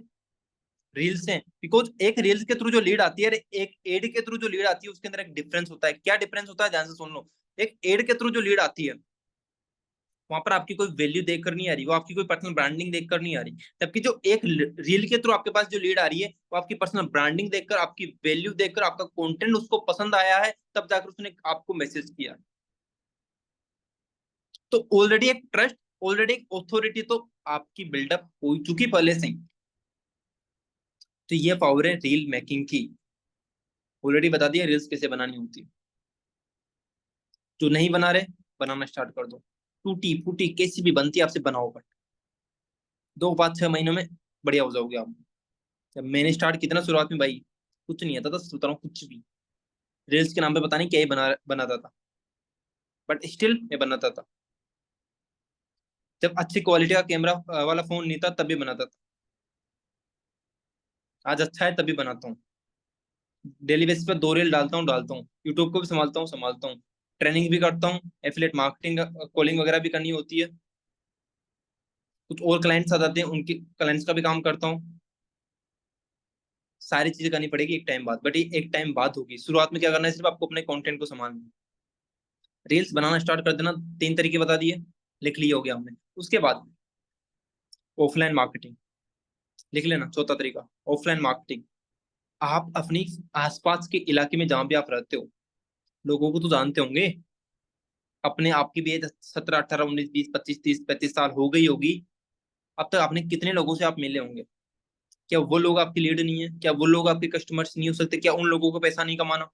रील्स से। बिकॉज एक रील्स के थ्रू जो लीड आती है, एक एड के थ्रू जो लीड आती है, उसके अंदर एक डिफरेंस होता है। क्या डिफरेंस होता है, ध्यान से सुन लो। एक एड के थ्रू जो लीड आती है, वहां पर आपकी कोई वैल्यू देखकर नहीं आ रही, वो आपकी कोई पर्सनल ब्रांडिंग देखकर नहीं आ रही। जबकि जो एक रील के थ्रू आपके पास जो लीड आ रही है, वो आपकी पर्सनल ब्रांडिंग देखकर, आपकी वैल्यू देखकर, आपका कंटेंट उसको पसंद आया है, तब जाकर उसने आपको मैसेज किया। तो ऑलरेडी एक ट्रस्ट, ऑलरेडी एक ऑथोरिटी तो आपकी बिल्डअप हो चुकी पहले से ही। तो ये पावर है रील मेकिंग की। ऑलरेडी बता दिया रील्स कैसे बनानी होती है। जो नहीं बना रहे, बनाना स्टार्ट कर दो। टूटी फूटी कैसी भी बनती है आपसे बनाओ, बट 2 5 6 महीनों में बढ़िया हो जाओगे आप। जब मैंने स्टार्ट किया था ना शुरुआत में भाई, कुछ नहीं आता था, सच बता रहा हूँ, कुछ भी। रील्स के नाम पे पता नहीं क्या ही बनाता था, बट स्टिल मैं बनाता था। जब अच्छी क्वालिटी का कैमरा वाला फोन नहीं था तब भी बनाता था। आज अच्छा है तब भी बनाता हूँ। डेली बेसिस पे 2 रील डालता हूँ। यूट्यूब को भी संभालता हूँ। ट्रेनिंग भी करता हूँ, एफिलेट मार्केटिंग कॉलिंग वगैरह भी करनी होती है। कुछ और क्लाइंट्स आ जाते हैं, उनके क्लाइंट्स का भी काम करता हूँ। सारी चीजें करनी पड़ेगी एक टाइम बाद, बट ये एक टाइम बाद होगी। शुरुआत में क्या करना है, सिर्फ आपको अपने कंटेंट को संभालना। रील्स बनाना स्टार्ट कर देना, 3 तरीके बता दिए, लिख लिए हो गया हमने। उसके बाद ऑफलाइन मार्केटिंग लिख लेना, चौथा तरीका ऑफलाइन मार्केटिंग। आप अपनी आसपास के इलाके में जहां भी आप रहते हो, लोगों को तो जानते होंगे। अपने आपकी भी एज 17 18 19 20 25 30 35 साल हो गई होगी। अब तक आपने कितने लोगों से आप मिले होंगे? क्या वो लोग आपकी लीड नहीं है? क्या वो लोग आपके कस्टमर्स नहीं हो सकते? क्या उन लोगों को पैसा नहीं कमाना?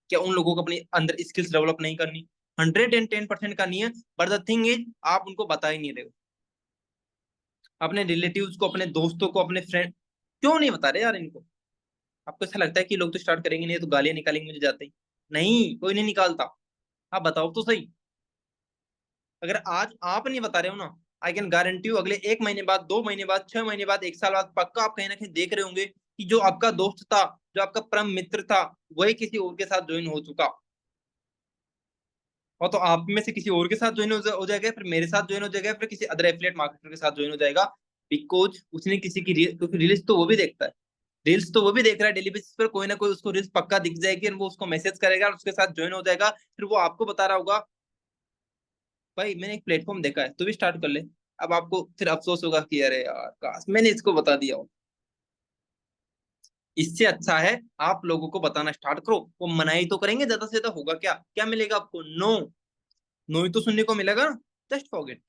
क्या उन लोगों को अपने अंदर स्किल्स डेवलप नहीं करनी? 110% करनी है। बट द थिंग इज, आप उनको बता ही नहीं रहे हो। अपने रिलेटिव्स को, अपने दोस्तों को, अपने फ्रेंड क्यों नहीं बता रहे यार इनको? आपको ऐसा लगता है कि लोग तो स्टार्ट करेंगे नहीं तो गालियां निकालेंगे मुझे जाते ही? नहीं, कोई नहीं निकालता। आप बताओ तो सही। अगर आज आप नहीं बता रहे हो ना, आई कैन गारंटी यू अगले 1 महीने बाद, 2 महीने बाद, 6 महीने बाद, 1 साल बाद पक्का आप कहीं ना कहीं देख रहे होंगे कि जो आपका दोस्त था, जो आपका परम मित्र था, वही किसी और के साथ ज्वाइन हो चुका। और तो आप में से किसी और के साथ ज्वाइन हो जाएगा, फिर मेरे साथ ज्वाइन हो जाएगा, फिर किसी अदर एफिलिएट मार्केटर के साथ ज्वाइन हो जाएगा। बिकॉज उसने किसी की क्योंकि रील्स तो वो भी देखता है। रील्स तो वो भी देख रहा है डेली बेसिस पर, कोई ना कोई उसको रील्स पक्का दिख जाएगी और वो उसको मैसेज करेगा और उसके साथ ज्वाइन हो जाएगा। फिर वो आपको बता रहा होगा, भाई मैंने एक प्लेटफॉर्म देखा है, तू भी स्टार्ट कर ले। अब आपको फिर अफसोस होगा कि अरे यार काश मैंने इसको बता दिया हो। इससे अच्छा है आप लोगों को बताना स्टार्ट करो। वो मनाही तो करेंगे, ज्यादा से ज्यादा होगा क्या? क्या मिलेगा आपको? नो। नो ही तो सुनने को मिलेगा ना। Just forget.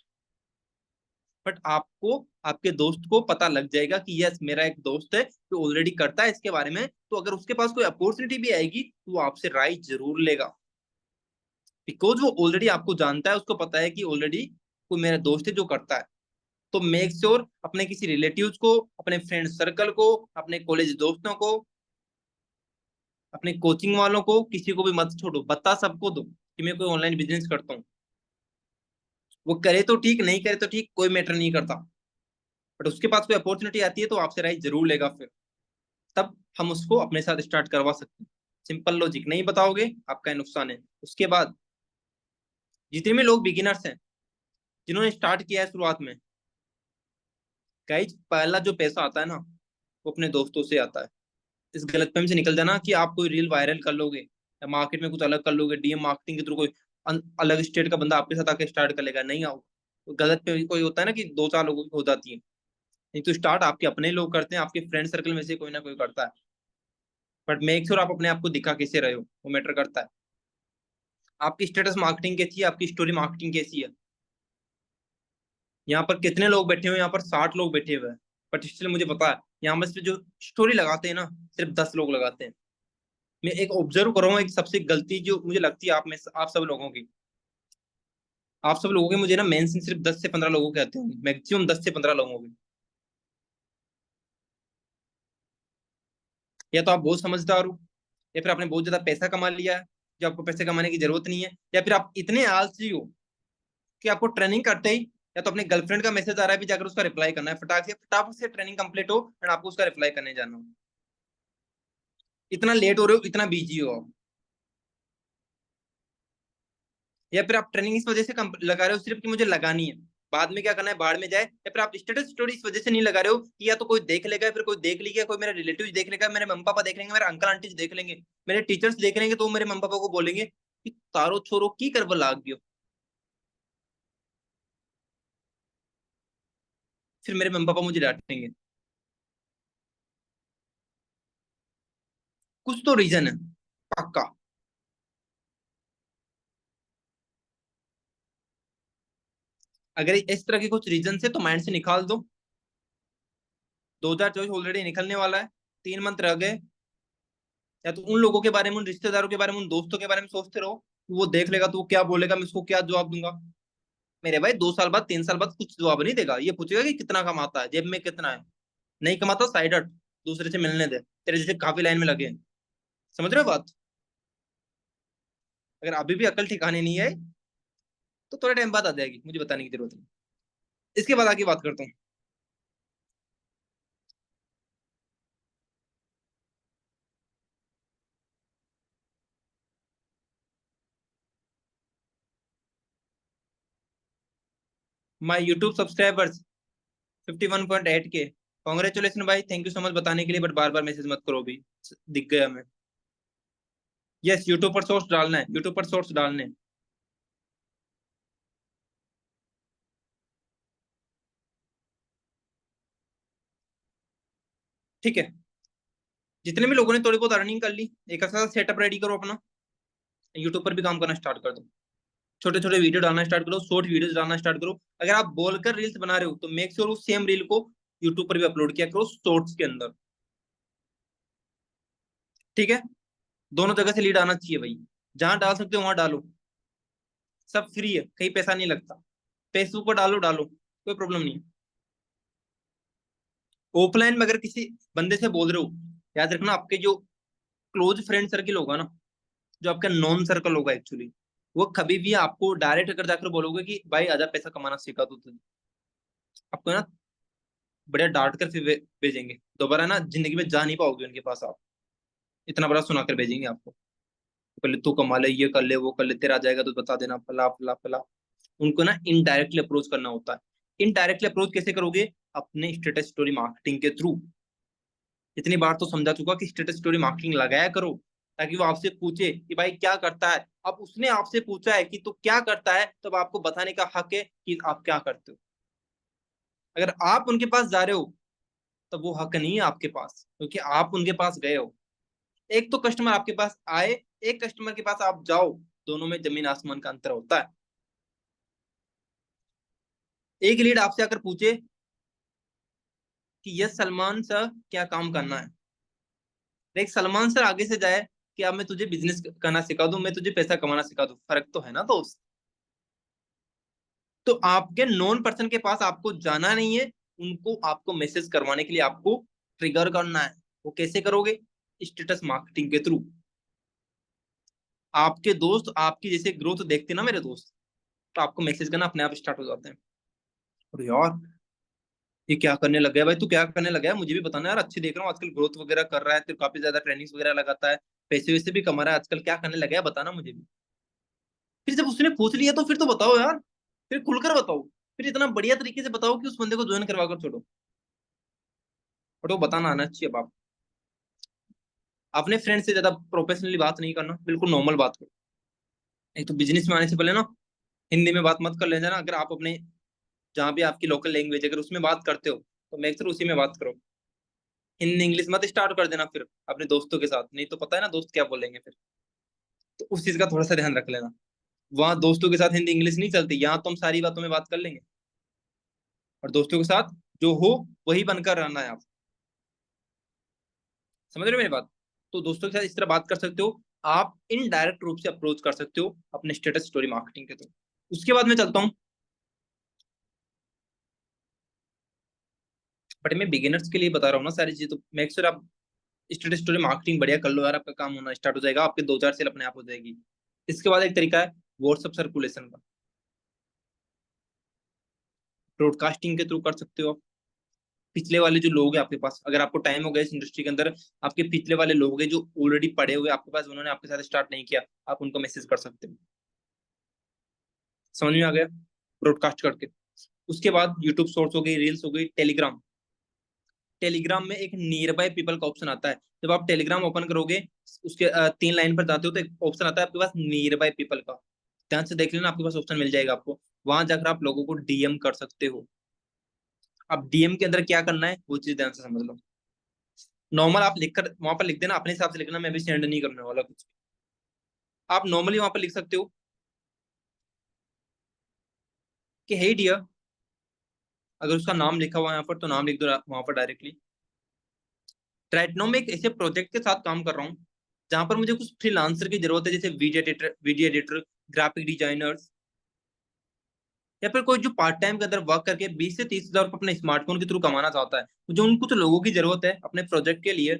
बट आपको, आपके दोस्त को पता लग जाएगा कि यस मेरा एक दोस्त है जो ऑलरेडी करता है इसके बारे में, तो अगर उसके पास कोई अपॉर्चुनिटी भी आएगी तो वो आपसे राय जरूर लेगा। बिकॉज वो ऑलरेडी आपको जानता है, उसको पता है कि ऑलरेडी कोई मेरा दोस्त है जो करता है। तो मेक श्योर अपने किसी रिलेटिव्स को, अपने फ्रेंड सर्कल को, अपने कॉलेज दोस्तों को, अपने कोचिंग वालों को, किसी को भी मत छोड़ो, बता सबको दो कि मैं कोई ऑनलाइन बिजनेस करता हूँ। वो करे तो ठीक, नहीं करे तो ठीक, कोई मैटर नहीं करता। बट उसके पास कोई अपॉर्चुनिटी आती है तो आपसे राय जरूर लेगा फिर। तब हम उसको अपने साथ स्टार्ट करवा सकते हैं। सिंपल लॉजिक, नहीं बताओगे आपका ही नुकसान है। उसके बाद जितने भी लोग बिगिनर्स हैं, जिन्होंने स्टार्ट किया है शुरुआत में, गाइज पहला जो पैसा आता है ना, वो अपने दोस्तों से आता है। इस गलतफहमी से निकल जाना कि आप कोई रील वायरल कर लोगे या मार्केट में कुछ अलग कर लोगे, डीएम मार्केटिंग के थ्रू कोई अलग स्टेट का बंदा आपके साथ आके स्टार्ट कर लेगा, नहीं आओ। गलत पे कोई होता है ना कि 2 4 लोगों की हो जाती है। नहीं तो स्टार्ट आपके अपने लोग करते हैं, आपके फ्रेंड सर्कल में से कोई ना कोई करता है। बट मेक श्योर आप अपने आप को दिखा कैसे रहे हो, वो मैटर करता है। आपकी स्टेटस मार्केटिंग कैसी है, आपकी स्टोरी मार्केटिंग कैसी है? यहाँ पर कितने लोग बैठे हुए हैं? यहाँ पर 60 लोग बैठे हुए हैं, बट स्टिल मुझे पता है यहाँ पर जो स्टोरी लगाते हैं ना, सिर्फ 10 लोग लगाते हैं। मैं एक ऑब्जर्व कर रहा हूँ, एक सबसे गलती जो मुझे लगती है आप में, आप सब लोगों की, आप सब लोगों के, मुझे ना मेंशन सिर्फ 10 से 15 लोगों के आते होंगे, मैक्सिमम 10 से 15 लोगों के। या तो आप बहुत समझदार हो, या फिर आपने बहुत ज्यादा पैसा कमा लिया है जो आपको पैसे कमाने की जरूरत नहीं है, या फिर आप इतने आलसी हो कि आपको ट्रेनिंग करते ही या तो अपने गर्लफ्रेंड का मैसेज आ रहा है भी जाकर उसका रिप्लाई करना है, फटाक से ट्रेनिंग कंप्लीट हो और आपको उसका रिप्लाई करने जाना हो। इतना लेट हो रहे हो, इतना बिजी हो आप। या फिर आप ट्रेनिंग इस वजह से लगा रहे हो सिर्फ कि मुझे लगानी है, बाद में क्या करना है बाहर में जाए। या फिर आप स्टेटस स्टोरी इस वजह से नहीं लगा रहे हो कि या तो कोई देख लेगा, फिर कोई देख लेगा, कोई मेरा रिलेटिव देख लेगा, मेरे मम्मी पापा देख लेंगे, मेरे अंकल आंटी देख लेंगे, मेरे टीचर्स देख लेंगे, तो वो मेरे मम्मी पापा को बोलेंगे कि तारो छोरो की कर लाग गयो। फिर मेरे मम्मी पापा मुझे डांटेंगे। कुछ तो रीजन है पक्का। अगर इस तरह के कुछ रीजन है तो माइंड से निकाल दो। 2024 ऑलरेडी निकलने वाला है, 3 मंथ रह गए। या तो उन लोगों के बारे में, उन रिश्तेदारों के बारे में, उन दोस्तों के बारे में सोचते रहो, वो देख लेगा तो वो क्या बोलेगा, मैं उसको क्या जवाब दूंगा। मेरे भाई 2 साल बाद 3 साल बाद कुछ जवाब नहीं देगा, ये पूछेगा कि कितना कमाता है, जेब में कितना है। नहीं कमाता साइड हट, दूसरे से मिलने दे, तेरे जैसे काफी लाइन में लगे हैं। समझ रहे हो बात? अगर अभी भी अकल ठिकाने नहीं है तो थोड़े टाइम बाद आ जाएगी, मुझे बताने की जरूरत नहीं। इसके बाद आगे बात करता हूँ। माई यूट्यूब सब्सक्राइबर्स 51.8 के। कॉन्ग्रेचुलेशन भाई, थैंक यू सो मच बताने के लिए, बट बार बार मैसेज मत करो भी, दिख गया हमें। यस, यूट्यूब पर शॉर्ट्स डालना है, यूट्यूब पर शॉर्ट्स डालने हैं। ठीक है, जितने भी लोगों ने थोड़ी बहुत अर्निंग कर ली, एक अच्छा सेटअप रेडी करो अपना, यूट्यूब पर भी काम करना स्टार्ट कर दो। छोटे छोटे वीडियो डालना स्टार्ट करो, शॉर्ट वीडियोस डालना स्टार्ट करो। अगर आप बोलकर रील्स बना रहे हो तो मेक श्योर उस सेम रील को यूट्यूब पर भी अपलोड किया करो, शॉर्ट्स के अंदर। ठीक है, दोनों जगह से लीड आना चाहिए भाई, जहां डाल सकते हो वहां डालो। सब फ्री है, कहीं पैसा नहीं लगता। फेसबुक पर डालो डालो, कोई प्रॉब्लम नहीं है। ऑफलाइन में अगर किसी बंदे से बोल रहे हो, याद रखना आपके जो क्लोज फ्रेंड सर्किल होगा ना, जो आपका नॉन सर्कल होगा एक्चुअली, वो कभी भी आपको डायरेक्ट अगर जाकर बोलोगे कि भाई आजा पैसा कमाना सिखा दो तुझे, आपको ना बढ़िया डांट कर फिर भेजेंगे। दोबारा ना जिंदगी में जा नहीं पाओगे उनके पास आप, इतना बड़ा सुना कर भेजेंगे आपको। पहले तू कमा ले, ये कर ले, वो कर ले, तेरा आ जाएगा तो बता देना, फला फला फला। उनको ना इनडायरेक्टली अप्रोच करना होता है। इनडायरेक्टली अप्रोच कैसे करोगे? अपने स्टेटस स्टोरी मार्केटिंग के थ्रू। इतनी बार तो समझा चुका कि स्टेटस स्टोरी मार्केटिंग लगाया करो, ताकि वो आपसे पूछे कि भाई क्या करता है। अब उसने आपसे पूछा है कि तू क्या करता है, तब आपको बताने का हक है कि आप क्या करते हो। अगर आप उनके पास जा रहे हो तब वो हक नहीं है आपके पास, क्योंकि आप उनके पास गए हो। एक तो कस्टमर आपके पास आए, एक कस्टमर के पास आप जाओ, दोनों में जमीन आसमान का अंतर होता है। एक लीड आपसे आकर पूछे कि यस सलमान सर क्या काम करना है, एक सलमान सर आगे से जाए कि अब मैं तुझे बिजनेस करना सिखा दूं, मैं तुझे पैसा कमाना सिखा दूं, फर्क तो है ना दोस्त। तो आपके नॉन पर्सन के पास आपको जाना नहीं है, उनको आपको मैसेज करवाने के लिए आपको ट्रिगर करना है। वो कैसे करोगे? स्टेटस मार्केटिंग के थ्रू। आपके दोस्त आपकी जैसे ग्रोथ देखते ना मेरे दोस्त, तो आपको मैसेज करना अपने आप स्टार्ट हो जाते हैं। और यार ये क्या करने लग गया भाई, तू क्या करने लगा है, मुझे भी बताना यार, अच्छी देख रहा हूँ आजकल ग्रोथ वगैरह कर रहा है, तो काफी ज्यादा ट्रेनिंग्स वगैरह लगाता है, पैसे वैसे भी कमा रहा है आजकल, क्या करने लगा है बताना मुझे भी। फिर जब उसने पूछ लिया तो फिर तो बताओ यार, फिर खुलकर बताओ, फिर इतना बढ़िया तरीके से बताओ कि उस बंदे को ज्वाइन करवा कर छोड़ो। बट वो बताना आना चाहिए बाप। अपने फ्रेंड से ज्यादा प्रोफेशनली बात नहीं करना, बिल्कुल नॉर्मल बात करो। एक तो बिजनेस में आने से पहले ना हिंदी में बात मत कर लेना। अगर आप अपने जहाँ भी आपकी लोकल लैंग्वेज अगर उसमें बात करते हो तो मेक श्योर उसी में बात करो। हिंदी इंग्लिश मत स्टार्ट कर देना फिर अपने दोस्तों के साथ, नहीं तो पता है ना दोस्त क्या बोलेंगे फिर। तो उस चीज का थोड़ा सा ध्यान रख लेना। वहां दोस्तों के साथ हिंदी इंग्लिश नहीं चलती, यहाँ तो हम सारी बातों में बात कर लेंगे। और दोस्तों के साथ जो हो वही बनकर रहना है आप। समझ रहे हो मेरी बात? तो दोस्तों के साथ इस तरह बात कर सकते हो। आप इनडायरेक्ट रूप से अप्रोच कर सकते हो अपने स्टेटस स्टोरी मार्केटिंग के थ्रू। उसके बाद मैं चलता हूँ, बट मैं बिगिनर्स के लिए बता रहा हूँ ना सारी चीजें, तो मेक श्योर आप स्टेटस स्टोरी मार्केटिंग बढ़िया कर लो यार, आपका काम होना स्टार्ट हो जाएगा, आपके 2-4 सेल अपने आप हो जाएगी। इसके बाद एक तरीका है व्हाट्सएप सर्कुलेशन का, ब्रॉडकास्टिंग के थ्रू कर सकते हो आप। पिछले वाले जो लोग हैं आपके पास, अगर आपको टाइम हो गया इस इंडस्ट्री के अंदर, आपके पिछले वाले लोग हैं जो ऑलरेडी पड़े हुए आपके पास, उन्होंने आपके साथ स्टार्ट नहीं किया, आप उनको मैसेज कर सकते हो। समझ में आ गया? ब्रॉडकास्ट करके। उसके बाद यूट्यूब शॉर्ट्स हो गई, रील्स हो गई, टेलीग्राम। टेलीग्राम में एक नियर बाय पीपल का ऑप्शन आता है। जब आप टेलीग्राम ओपन करोगे, उसके 3 लाइन पर जाते हो तो एक ऑप्शन आता है आपके पास नियर बाय पीपल का। ध्यान से देख लेना, आपके पास ऑप्शन मिल जाएगा आपको। वहां जाकर आप लोगों को डीएम कर सकते हो। अब डीएम के अंदर क्या करना है वो चीज ध्यान से समझ लो। नॉर्मल आप लिखकर वहां पर लिख देना, अपने हिसाब से लिखना, मैं भी सेंड नहीं करने वाला कुछ। आप नॉर्मली वहां पर लिख सकते हो कि हे डियर, अगर उसका नाम लिखा हुआ है यहाँ पर तो नाम लिख दो वहां पर डायरेक्टली। राइट नाउ मैं एक ऐसे प्रोजेक्ट के साथ काम कर रहा हूँ जहां पर मुझे कुछ फ्रीलांसर की जरूरत है, जैसे वीडियो एडिटर, ग्राफिक डिजाइनर्स, या फिर कोई जो पार्ट टाइम के अंदर वर्क करके 20 से 30 हजार अपने स्मार्टफोन के थ्रू कमाना चाहता है, जो उन कुछ लोगों की जरूरत है अपने प्रोजेक्ट के लिए,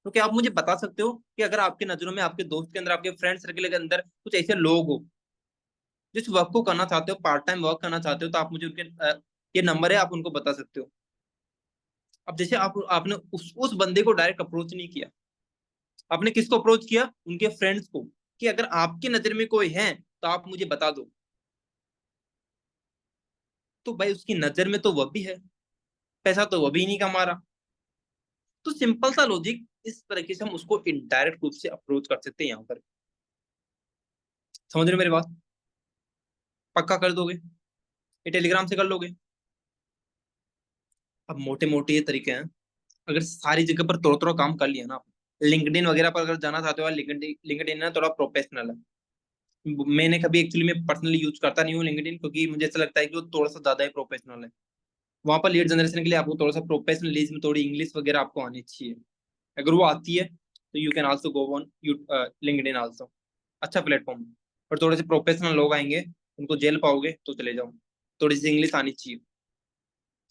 तो क्या आप मुझे बता सकते हो कि अगर आपके नजरों में, आपके दोस्त के अंदर, आपके फ्रेंड सर्कल के अंदर कुछ ऐसे लोग हो जिस वर्क को करना चाहते हो, पार्ट टाइम वर्क करना चाहते हो, तो आप मुझे उनके ये नंबर है, आप उनको बता सकते हो। अब जैसे आपने उस बंदे को डायरेक्ट अप्रोच नहीं किया, आपने किसको अप्रोच किया? उनके फ्रेंड्स को, कि अगर आपकी नजर में कोई है तो आप मुझे बता दो। तो भाई उसकी नजर में तो वह भी है, पैसा तो वह भी नहीं कमा रहा। तो सिंपल सा लॉजिक, इस तरीके से हम उसको इनडायरेक्ट रूप से अप्रोच कर सकते हैं यहाँ पर। समझ रहे हो मेरी बात? पक्का कर दोगे? ये टेलीग्राम से कर लोगे? अब मोटे मोटे ये तरीके हैं। अगर सारी जगह पर थोड़ा थोड़ा काम कर लिया ना, लिंक्डइन वगैरह पर अगर जाना चाहते हो, लिंक्डइन लिंक्डइन ना थोड़ा प्रोफेशनल है। मैंने कभी एक्चुअली में पर्सनली यूज करता नहीं हूँ लिंक्डइन, क्योंकि मुझे ऐसा लगता है कि वो थोड़ा सा ज्यादा ही प्रोफेशनल है। वहां पर लीड जनरेशन के लिए आपको थोड़ा सा प्रोफेशनलिज्म, थोड़ी इंग्लिश वगैरह आपको आनी चाहिए। अगर वो आती है तो you can also go on you LinkedIn also, अच्छा प्लेटफॉर्म है। और थोड़े से प्रोफेशनल लोग आएंगे, उनको जेल पाओगे तो चले जाओ। थोड़ी सी इंग्लिश आनी चाहिए,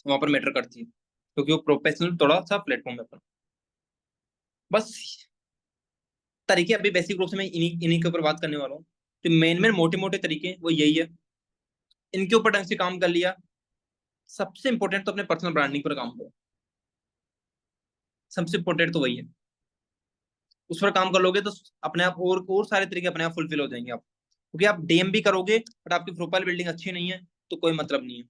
वहां पर मैटर करती है, क्योंकि वो प्रोफेशनल थोड़ा सा प्लेटफॉर्म है अपना। बस तरीके अभी बेसिक रूप से मैं इन्हीं इन्हीं के ऊपर बात करने वाला हूँ। तो मेन मेन मोटे मोटे तरीके वो यही है। इनके ऊपर ढंग से काम कर लिया, सबसे इंपॉर्टेंट तो अपने पर्सनल ब्रांडिंग पर काम करो। सबसे इंपॉर्टेंट तो वही है, उस पर काम कर लोगे तो अपने आप और सारे तरीके अपने आप फुलफिल हो जाएंगे आप। क्योंकि आप डीएम भी करोगे बट आपकी प्रोफाइल बिल्डिंग अच्छी नहीं है तो कोई मतलब नहीं है।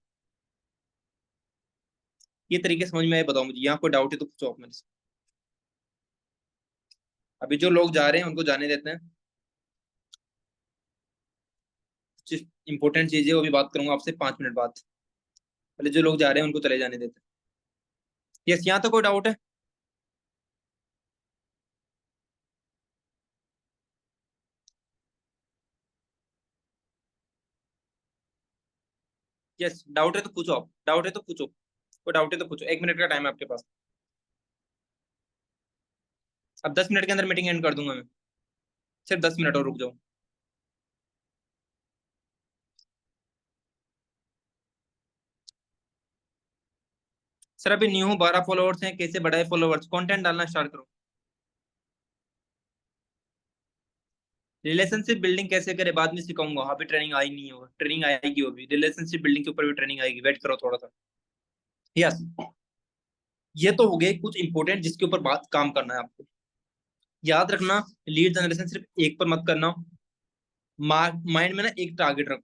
ये तरीके समझ में आए? बताओ मुझे, यहाँ कोई डाउट है तो पूछो आप मेरे से। अभी जो लोग जा रहे हैं उनको जाने देते हैं। कुछ इंपॉर्टेंट चीजें वो भी बात करूंगा आपसे 5 मिनट बाद। पहले जो लोग जा रहे हैं उनको चले जाने देते हैं। यस, यहाँ तो कोई डाउट है? यस, डाउट है तो पूछो, आप डाउट है तो पूछो, कोई डाउट है तो पूछो। 1 मिनट का टाइम है आपके पास। अब 10 मिनट के अंदर मीटिंग एंड कर दूंगा मैं। सिर्फ 10 मिनट और रुक जाओ। सर अभी न्यू हूँ, 12 फॉलोअर्स हैं, कैसे बढ़ाए फॉलोअर्स? कंटेंट डालना स्टार्ट करो। रिलेशनशिप बिल्डिंग कैसे करे बाद में सिखाऊंगा, अभी ट्रेनिंग आई नहीं होगा, ट्रेनिंग आएगी अभी। रिलेशनशिप बिल्डिंग के ऊपर भी ट्रेनिंग आएगी, वेट करो थोड़ा सा। यस, ये तो हो गए कुछ इंपॉर्टेंट जिसके ऊपर बात काम करना है आपको। याद रखना, लीड जनरेशन सिर्फ एक पर मत करना। माइंड में ना एक टारगेट रखो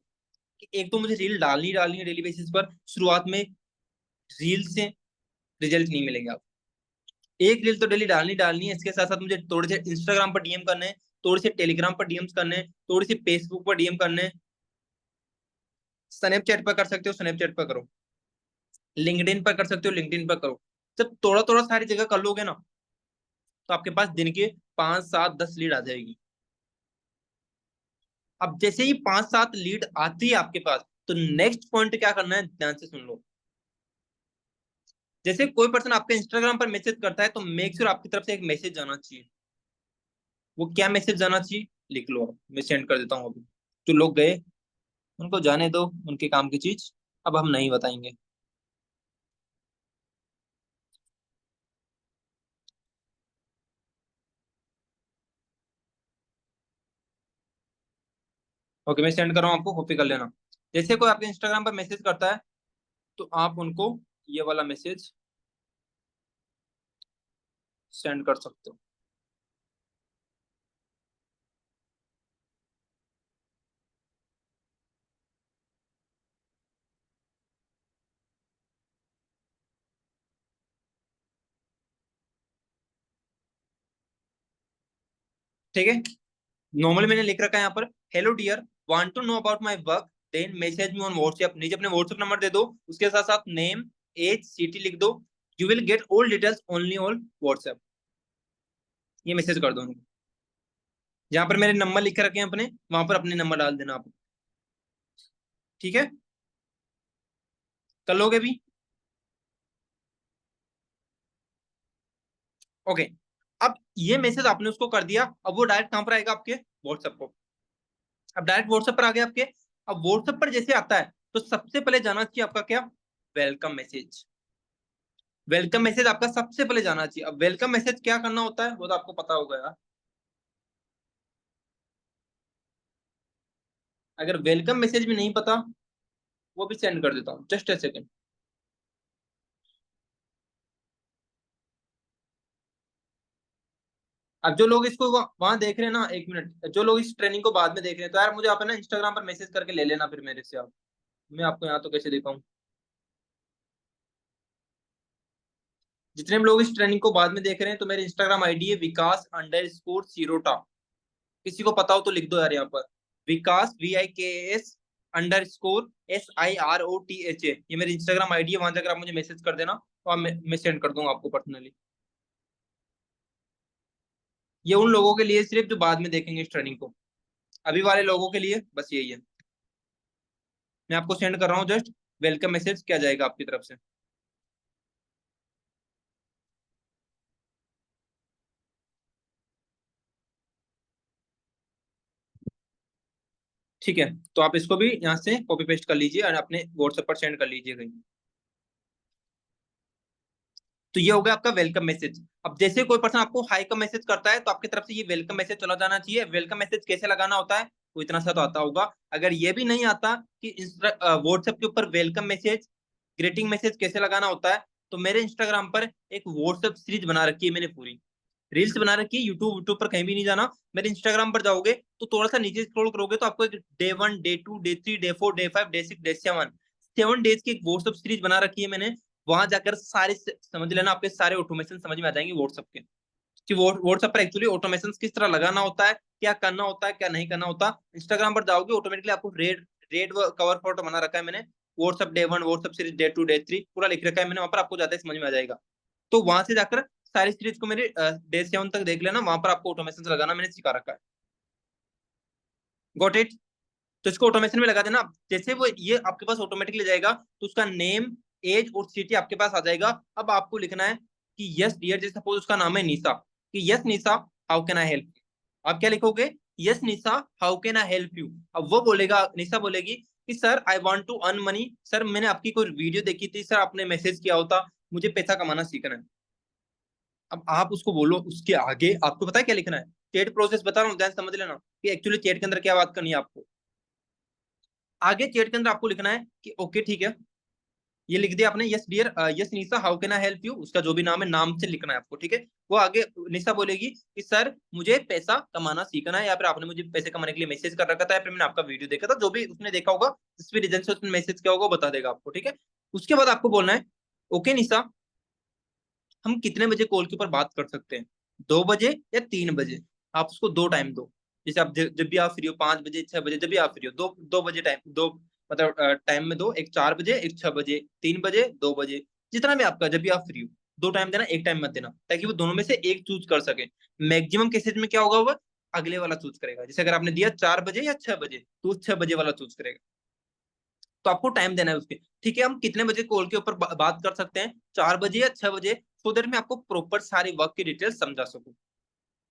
कि एक तो मुझे रील डालनी है डेली बेसिस पर। शुरुआत में रील से रिजल्ट नहीं मिलेंगे आप। एक रील तो डेली डालनी है, इसके साथ साथ मुझे थोड़े से इंस्टाग्राम पर डीएम करने हैं, थोड़े से टेलीग्राम पर डीएम्स करने हैं, थोड़ी सी फेसबुक पर डीएम करने हैं। स्नैपचैट पर कर सकते हो, स्नैपचैट पर करो। लिंक्डइन पर कर सकते हो, लिंक्डइन पर करो। जब थोड़ा थोड़ा सारी जगह कर लोगे ना, तो आपके पास दिन के 5 7 10 लीड आ जाएगी। अब जैसे ही 5 7 लीड आती है आपके पास, तो नेक्स्ट पॉइंट क्या करना है, ध्यान से सुन लो। जैसे कोई पर्सन आपके इंस्टाग्राम पर मैसेज करता है, तो मेक श्योर आपकी तरफ से एक मैसेज जाना चाहिए। वो क्या मैसेज जाना चाहिए, लिख लो आप, मैं सेंड कर देता हूँ अभी। जो लोग गए उनको जाने दो, उनके काम की चीज अब हम नहीं बताएंगे। ओके, मैं सेंड कर रहा हूँ आपको, कॉपी कर लेना। जैसे कोई आपके इंस्टाग्राम पर मैसेज करता है, तो आप उनको ये वाला मैसेज सेंड कर सकते हो। ठीक है, नॉर्मली मैंने लिख रखा है यहाँ पर, hello dear, want to know about my work, then message me on WhatsApp. नीचे अपने व्हाट्सएप नंबर दे दो, उसके साथ साथ नेम, एज, सिटी लिख दो। You will get all details only on WhatsApp. ये मैसेज कर दो उनको। जहां पर मेरे नंबर लिख के रखे हैं अपने, वहां पर अपने नंबर डाल देना आप। ठीक है, कर लोगे भी? ओके। अब ये मैसेज आपने उसको कर दिया, अब वो डायरेक्ट कहां पर आएगा, आपके व्हाट्सएप को। अब डायरेक्ट व्हाट्सएप पर आ गया आपके। अब व्हाट्सएप पर जैसे आता है, तो सबसे पहले जाना चाहिए आपका क्या, वेलकम मैसेज। वेलकम मैसेज आपका सबसे पहले जाना चाहिए। अब वेलकम मैसेज क्या करना होता है वो तो आपको पता होगा यार। अगर वेलकम मैसेज भी नहीं पता, वो भी सेंड कर देता हूँ, जस्ट ए सेकेंड। अब जो लोग इसको वहां देख रहे हैं ना, एक मिनट, जो लोग इस ट्रेनिंग को बाद में देख रहे हैं, तो यार मुझे आप है ना इंस्टाग्राम पर मैसेज करके ले लेना फिर मेरे से आप। मैं आपको यहाँ तो कैसे दिखाऊं। जितने भी लोग इस ट्रेनिंग को बाद में देख रहे हैं, तो मेरे इंस्टाग्राम आईडी है विकास_सिरोटा। किसी को पता हो तो लिख दो यार यहाँ पर, विकास VIKS_SIROTHA। ये मेरी इंस्टाग्राम आईडी है, वहां जाकर आप मुझे मैसेज कर देना, तो मैं सेंड कर दूंगा आपको पर्सनली। ये उन लोगों के लिए सिर्फ जो बाद में देखेंगे इस ट्रेनिंग को, अभी वाले लोगों के लिए बस यही है। मैं आपको सेंड कर रहा हूँ, जस्ट वेलकम मैसेज क्या जाएगा आपकी तरफ से। ठीक है, तो आप इसको भी यहाँ से कॉपी पेस्ट कर लीजिए और अपने व्हाट्सएप पर सेंड कर लीजिए कहीं। तो ये हो गया आपका वेलकम मैसेज। अब जैसे कोई पर्सन आपको हाई का मैसेज करता है, तो आपकी तरफ से ये वेलकम मैसेज चला जाना चाहिए। वेलकम मैसेज कैसे लगाना होता है वो इतना सा तो आता होगा। अगर ये भी नहीं आता कि व्हाट्सएप के ऊपर वेलकम मैसेज, ग्रीटिंग मैसेज कैसे लगाना होता है, तो मेरे इंस्टाग्राम पर एक व्हाट्सएप सीरीज बना रखी है मैंने, पूरी रील्स बना रखी है। यूट्यूब यूट्यूब पर कहीं भी नहीं जाना, मेरे इंस्टाग्राम पर जाओगे तो थोड़ा सा नीचे स्क्रॉल करोगे तो आपको एक day 1, day 2, day 3, day 4, day 5, day 6, day 7, 7 days की एक व्हाट्सएप सीरीज बना रखी है मैंने। वहां जाकर सारे समझ लेना, आपके सारे ऑटोमेशन समझ में आ जाएंगे व्हाट्सएप के, कि व्हाट्सएप पर एक्चुअली ऑटोमेशन किस तरह लगाना होता है, क्या करना होता है, क्या नहीं करना होता। इंस्टाग्राम पर जाओगे ऑटोमेटिकली आपको रेड रेड कवर फोटो बना रखा है मैंने, WhatsApp day 1, WhatsApp series day 2, day 3 पूरा लिख रखा है मैंने, वहां पर आपको जाते समझ में आ जाएगा। तो वहां से जाकर सारी सीरीज को मेरे डे 7 तक देख लेना, वहां पर आपको ऑटोमेशन लगाना मैंने सिखा रखा है। Got it. तो इसको ऑटोमेशन में लगा देना। जैसे वो ये आपके पास ऑटोमेटिकली जाएगा, तो उसका नेम, एज और सिटी आपके पास आ जाएगा। अब आपको लिखना है कि यस डियर, जैसे सपोज उसका नाम है निशा, कि yes Nisha how can I help you. आप क्या लिखोगे, yes Nisha how can I help you. अब वो बोलेगा, निशा बोलेगी कि sir I want to earn money, sir मैंने आपकी कोई वीडियो देखी थी, सर आपने मैसेज किया होता, मुझे पैसा कमाना सीखना है। अब आप उसको बोलो, उसके आगे आपको पता है क्या लिखना है, चैट प्रोसेस बता रहा हूँ, ध्यान से समझ लेना कि एक्चुअली चैट के अंदर क्या बात करनी है आपको। आगे चैट के अंदर आपको लिखना है कि ओके ठीक है, ये लिख दिया आपने, yes dear, yes Nisha how can I help you, उसका जो भी नाम है नाम से लिखना है आपको, ठीक है। वो आगे निशा बोलेगी कि सर मुझे पैसा कमाना सीखना है, या फिर आपने मुझे पैसे कमाने के लिए मैसेज कर रखा था, या फिर मैंने आपका वीडियो देखा था, जो भी उसने देखा होगा, जिस भी रीजन से उसने मैसेज किया होगा वो बता देगा आपको, ठीक है। उसके बाद आपको बोलना है, ओके निशा, हम कितने बजे कॉल के ऊपर बात कर सकते हैं, 2 बजे या 3 बजे। आप उसको दो टाइम दो, जैसे आप जब भी आप फ्री हो, 5 बजे, 6 बजे, जब भी आप फ्री हो, दो दो बजे टाइम दो, मतलब टाइम में दो, एक 4 बजे, एक 6 बजे, 3 बजे, 2 बजे, जितना भी आपका, जब भी आप फ्री हो, दो टाइम देना, एक टाइम मत देना, ताकि वो दोनों में से एक चूज कर सके। मैक्सिमम केसेज में क्या होगा, वो अगले वाला चूज करेगा। जैसे अगर आपने दिया 4 बजे या 6 बजे, तो वो 6 बजे वाला चूज करेगा। तो आपको टाइम देना है उसके, ठीक है। हम कितने बजे कॉल के ऊपर बात कर सकते हैं, 4 बजे या 6 बजे, सो दैट मैं आपको प्रॉपर सारी वर्क की डिटेल समझा सकूं।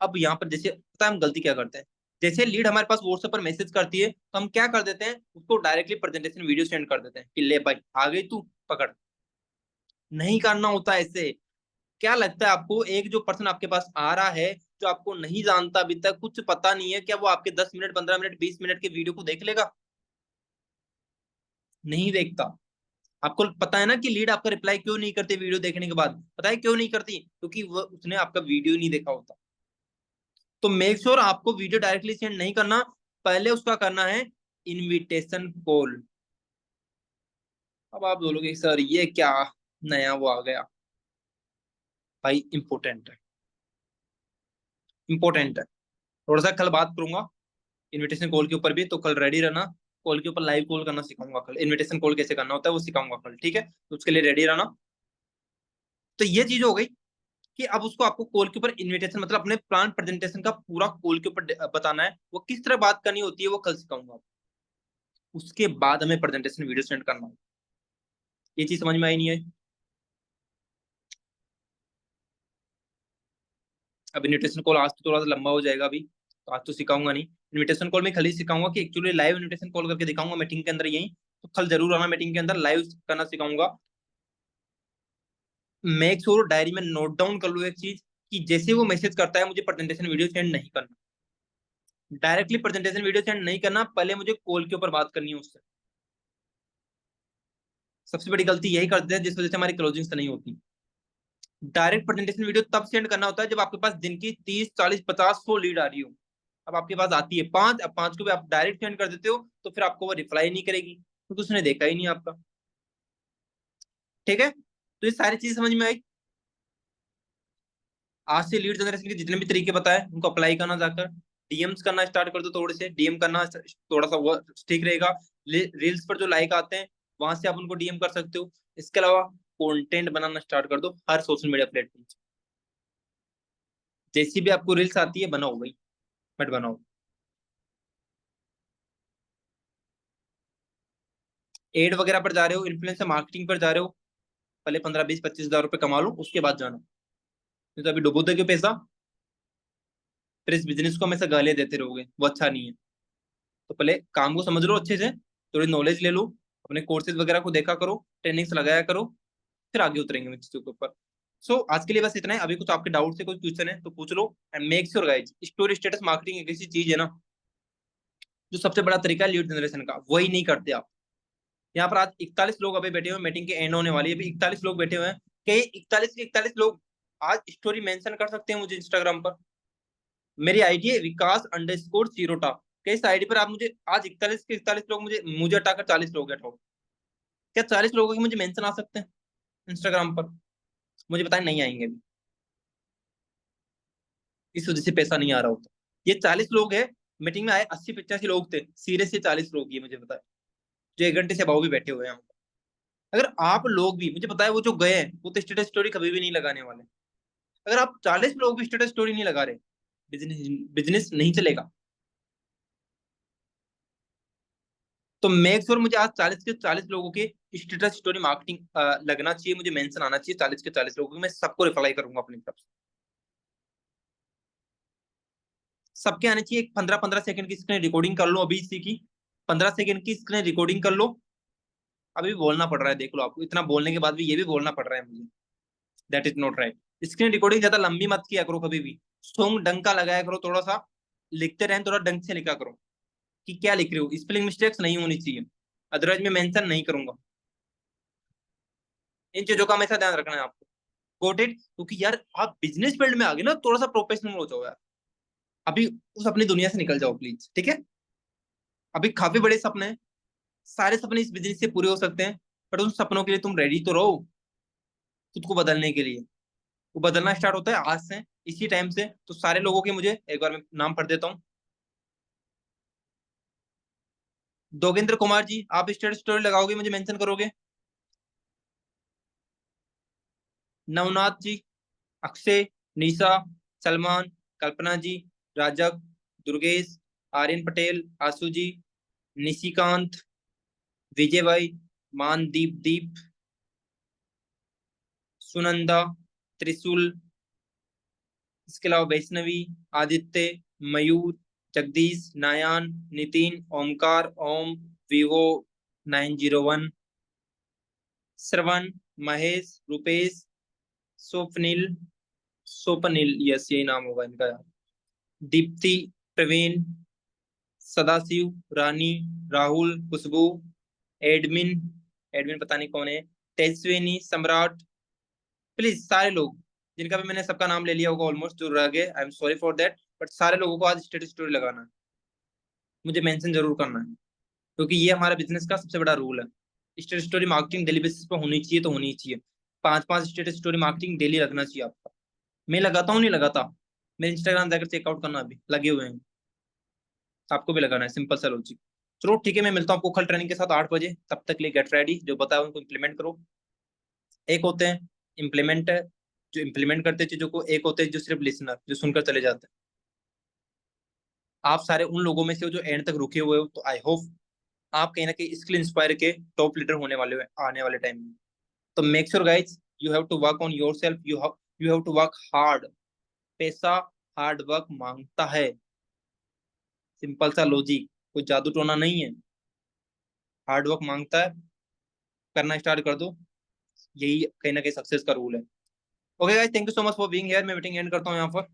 अब यहाँ पर जैसे पता है हम गलती क्या करते हैं, जैसे लीड हमारे पास व्हाट्सएप पर मैसेज करती है, तो हम क्या कर देते हैं, उसको डायरेक्टली प्रेजेंटेशन वीडियो सेंड कर देते हैं कि ले भाई आ गई तू पकड़। नहीं करना होता ऐसे। क्या लगता है आपको, एक जो पर्सन आपके पास आ रहा है, जो आपको नहीं जानता, अभी तक कुछ पता नहीं है, क्या वो आपके 10 मिनट, 15 मिनट, 20 मिनट के वीडियो को देख लेगा? नहीं देखता। आपको पता है ना कि लीड आपका रिप्लाई क्यों नहीं करती वीडियो देखने के बाद, पता है क्यों नहीं करती, क्योंकि वो उसने आपका वीडियो नहीं देखा होता। तो मेक श्योर आपको वीडियो डायरेक्टली सेंड नहीं करना, पहले उसका करना है इनविटेशन कॉल। अब आप बोलोगे सर ये क्या नया वो आ गया, भाई इंपॉर्टेंट है, इंपॉर्टेंट है। थोड़ा सा कल बात करूंगा इनविटेशन कॉल के ऊपर भी, तो कल रेडी रहना। कॉल के ऊपर लाइव कॉल करना सिखाऊंगा कल, इनविटेशन कॉल कैसे करना होता है वो सिखाऊंगा कल, ठीक है, तो उसके लिए रेडी रहना। तो ये चीज हो गई कि अब उसको आपको कॉल के ऊपर इनविटेशन, मतलब अपने प्लान प्रेजेंटेशन का पूरा कॉल के ऊपर बताना है, वो किस तरह बात करनी होती है वो कल सिखाऊंगा। उसके बाद हमें प्रेजेंटेशन वीडियो सेंड करना है। ये चीज समझ में आई नहीं है? अब इनविटेशन कॉल आज तो थोड़ा सा लंबा हो जाएगा अभी, तो आज तो सिखाऊंगा नहीं। इनविटेशन कॉल में खाली सिखाऊंगा कि एक्चुअली लाइव इनविटेशन कॉल करके दिखाऊंगा मीटिंग के अंदर यही, तो कल जरूर आना मीटिंग के अंदर, लाइव करना सिखाऊंगा। मेक श्योर डायरी में नोट डाउन कर लो एक चीज, कि जैसे वो मैसेज करता है मुझे प्रेजेंटेशन वीडियो सेंड नहीं करना, डायरेक्टली प्रेजेंटेशन वीडियो सेंड नहीं करना, पहले मुझे कॉल के ऊपर बात करनी है उससे। सबसे बड़ी गलती यही करते हैं जिस वजह से हमारी क्लोजिंग्स नहीं होती। डायरेक्ट प्रेजेंटेशन वीडियो तब सेंड करना होता है जब आपके पास दिन की 30 40 50 100 लीड आ रही हो। अब आपके पास आती है 5, अब 5 को भी आप डायरेक्ट सेंड कर देते हो, तो फिर आपको वो रिप्लाई नहीं करेगी क्योंकि उसने देखा ही नहीं आपका। ठीक है, तो ये सारी चीज समझ में आई। आज से लीड जनरेशन के जितने भी तरीके बताए उनको अप्लाई करना, जाकर डीएम्स करना स्टार्ट कर दो, थोड़े से डीएम करना थोड़ा सा वो ठीक रहेगा। रील्स पर जो लाइक आते हैं वहां से आप उनको डीएम कर सकते हो। इसके अलावा कंटेंट बनाना स्टार्ट कर दो हर सोशल मीडिया प्लेटफॉर्म। जैसी भी आपको रील्स आती है बनाओ भाई, बट बनाओ। एड वगैरह पर जा रहे हो, इन्फ्लुएंसर मार्केटिंग पर जा रहे हो, पहले 15 20 25 हज़ार रुपए कमा लो, उसके बाद जाना। नहीं तो अभी डुबो दोगे पैसा, फिर इस बिजनेस को हमेशा गालियां देते रहोगे, वो अच्छा नहीं है। तो पहले काम को समझ लो अच्छे से, थोड़ी नॉलेज ले लो, अपने कोर्सेज वगैरह को देखा करो, ट्रेनिंग्स लगाया करो, फिर आगे उतरेंगे इन चीजों के ऊपर। सो आज के लिए बस इतना है। अभी कुछ आपके डाउट से कोई क्वेश्चन है तो पूछ लो। And make sure guys, story status marketing एक ऐसी चीज है ना, जो सबसे बड़ा तरीका है लीड जनरेशन का, वही नहीं करते आप। यहाँ पर आज 41 लोग अभी बैठे हुए, मीटिंग के एंड होने वाली है, अभी 41 लोग बैठे हुए हैं। क्या 41 के 41 लोग आज स्टोरी मेंशन कर सकते हैं मुझे इंस्टाग्राम पर? मेरी आईडी है विकास_सीरोटा। क्या इस आईडी पर आप मुझे आज 41 के 41 लोग, मुझे मुझे हटाकर 40 लोग बैठो, क्या 40 लोगों की मुझे मेंशन आ सकते हैं इंस्टाग्राम पर? मुझे बताएं, नहीं आएंगे अभी, इस वजह से पैसा नहीं आ रहा होता। ये 40 लोग हैं, मीटिंग में आए 80 85 लोग थे, सीरियस ये 40 लोग, ये मुझे बताए, जो 1 घंटे से अबाउ भी बैठे हुए हैं। अगर आप लोग भी, मुझे पता है वो जो गए हैं वो तो स्टेटस स्टोरी कभी भी नहीं लगाने वाले। अगर आप 40 लोग भी स्टेटस स्टोरी नहीं लगा रहे, बिजनेस बिजनेस नहीं चलेगा। तो मेक श्योर मुझे आज 40 के 40 लोगों के स्टेटस स्टोरी मार्केटिंग लगना चाहिए, मुझे मेंशन आना चाहिए 40 के 40 लोगों की, मैं सबको रिप्लाई करूंगा अपनी तरफ से। सबके आने चाहिए। एक 15 15 सेकंड की स्क्रीन रिकॉर्डिंग कर लो अभी इसी की, 15 सेकंड की स्क्रीन रिकॉर्डिंग कर लो। अभी भी बोलना पड़ रहा है, देख लो, आपको इतना बोलने के बाद भी ये भी बोलना पड़ रहा है मुझे, that is not right. Screen recording ज्यादा लंबी मत किया करो कभी भी, सॉन्ग ढंग का लगाया करो, थोड़ा सा लिखते रहें, थोड़ा ढंग से लिखा करो कि क्या लिख रहे हो, स्पेलिंग मिस्टेक्स नहीं होनी चाहिए, अदरवाइज मैं मेंशन नहीं करूंगा। इन चीजों का हमेशा ध्यान रखना है आपको। गोट इट, क्योंकि यार आप बिजनेस फील्ड में आ गए ना, थोड़ा सा प्रोफेशनल हो जाओ यार। अभी उस अपनी दुनिया से निकल जाओ प्लीज, ठीक है? अभी काफी बड़े सपने हैं, सारे सपने इस बिजनेस से पूरे हो सकते हैं, बट उन सपनों के लिए तुम रेडी तो रहो, खुद को बदलने के लिए। वो बदलना स्टार्ट होता है आज से, इसी टाइम से। तो सारे लोगों के मुझे एक बार मैं नाम पढ़ देता हूँ। दोगेंद्र कुमार जी, आप स्टेटस स्टोरी लगाओगे मुझे मेंशन करोगे? नवनाथ जी, अक्षय, निशा, सलमान, कल्पना जी, राजक, दुर्गेश, आर्यन पटेल, आशु जी, निशिकांत, विजय भाई, मानदीप दीप, सुनंदा, त्रिशूल, इसके अलावा वैष्णवी, आदित्य, मयूर, जगदीश, नायान, नितिन, ओमकार, ओम, विवो 901, श्रवण, महेश, रुपेश, स्वप्निल, स्वप्निल, यस यही नाम होगा इनका यार, दीप्ति, प्रवीण, सदाशिव, रानी, राहुल, खुशबू, एडमिन, एडमिन पता नहीं कौन है, तेजस्विनी, सम्राट। प्लीज सारे लोग जिनका भी मैंने सबका नाम ले लिया होगा ऑलमोस्ट, जो रह गए, I am sorry for that, but सारे लोगों को आज स्टेटस स्टोरी लगाना है, मुझे मेंशन जरूर करना है, क्योंकि ये हमारा बिजनेस का सबसे बड़ा रूल है। Status story marketing daily basis पे होनी चाहिए, तो होनी ही चाहिए। 5 5 स्टेटस स्टोरी मार्केटिंग डेली रखना चाहिए आपका। मैं लगाता हूँ, नहीं लगाता, मेरे इंस्टाग्राम जाकर चेकआउट करना, अभी लगे हुए हैं, आपको भी लगाना है, सिंपल सा लॉजिक। चलो ठीक है, मैं मिलता हूँ आपको कल ट्रेनिंग के साथ 8 बजे, तब तक के लिए गेट रेडी, जो बताया उनको इम्प्लीमेंट करो। एक होते हैं इम्प्लीमेंट, जो इम्प्लीमेंट करते हैं चीजों को, एक होते हैं जो सिर्फ लिसनर, जो सुनकर चले जाते हैं। आप सारे उन लोगों में से हो जो एंड तक रुके हुए हो, तो आई होप आप कहीं ना कहीं स्किल इंस्पायर के टॉप लीडर होने वाले हो आने वाले टाइम में। तो make sure guys, you have to work on yourself, you have to work hard. पैसा हार्ड वर्क मांगता है, सिंपल सा लॉजिक, कोई जादू टोना नहीं है। हार्ड वर्क मांगता है, करना स्टार्ट कर दो, यही कहीं ना कहीं सक्सेस का रूल है। Okay guys, thank you so much for being here. मैं मीटिंग एंड करता हूँ यहाँ पर।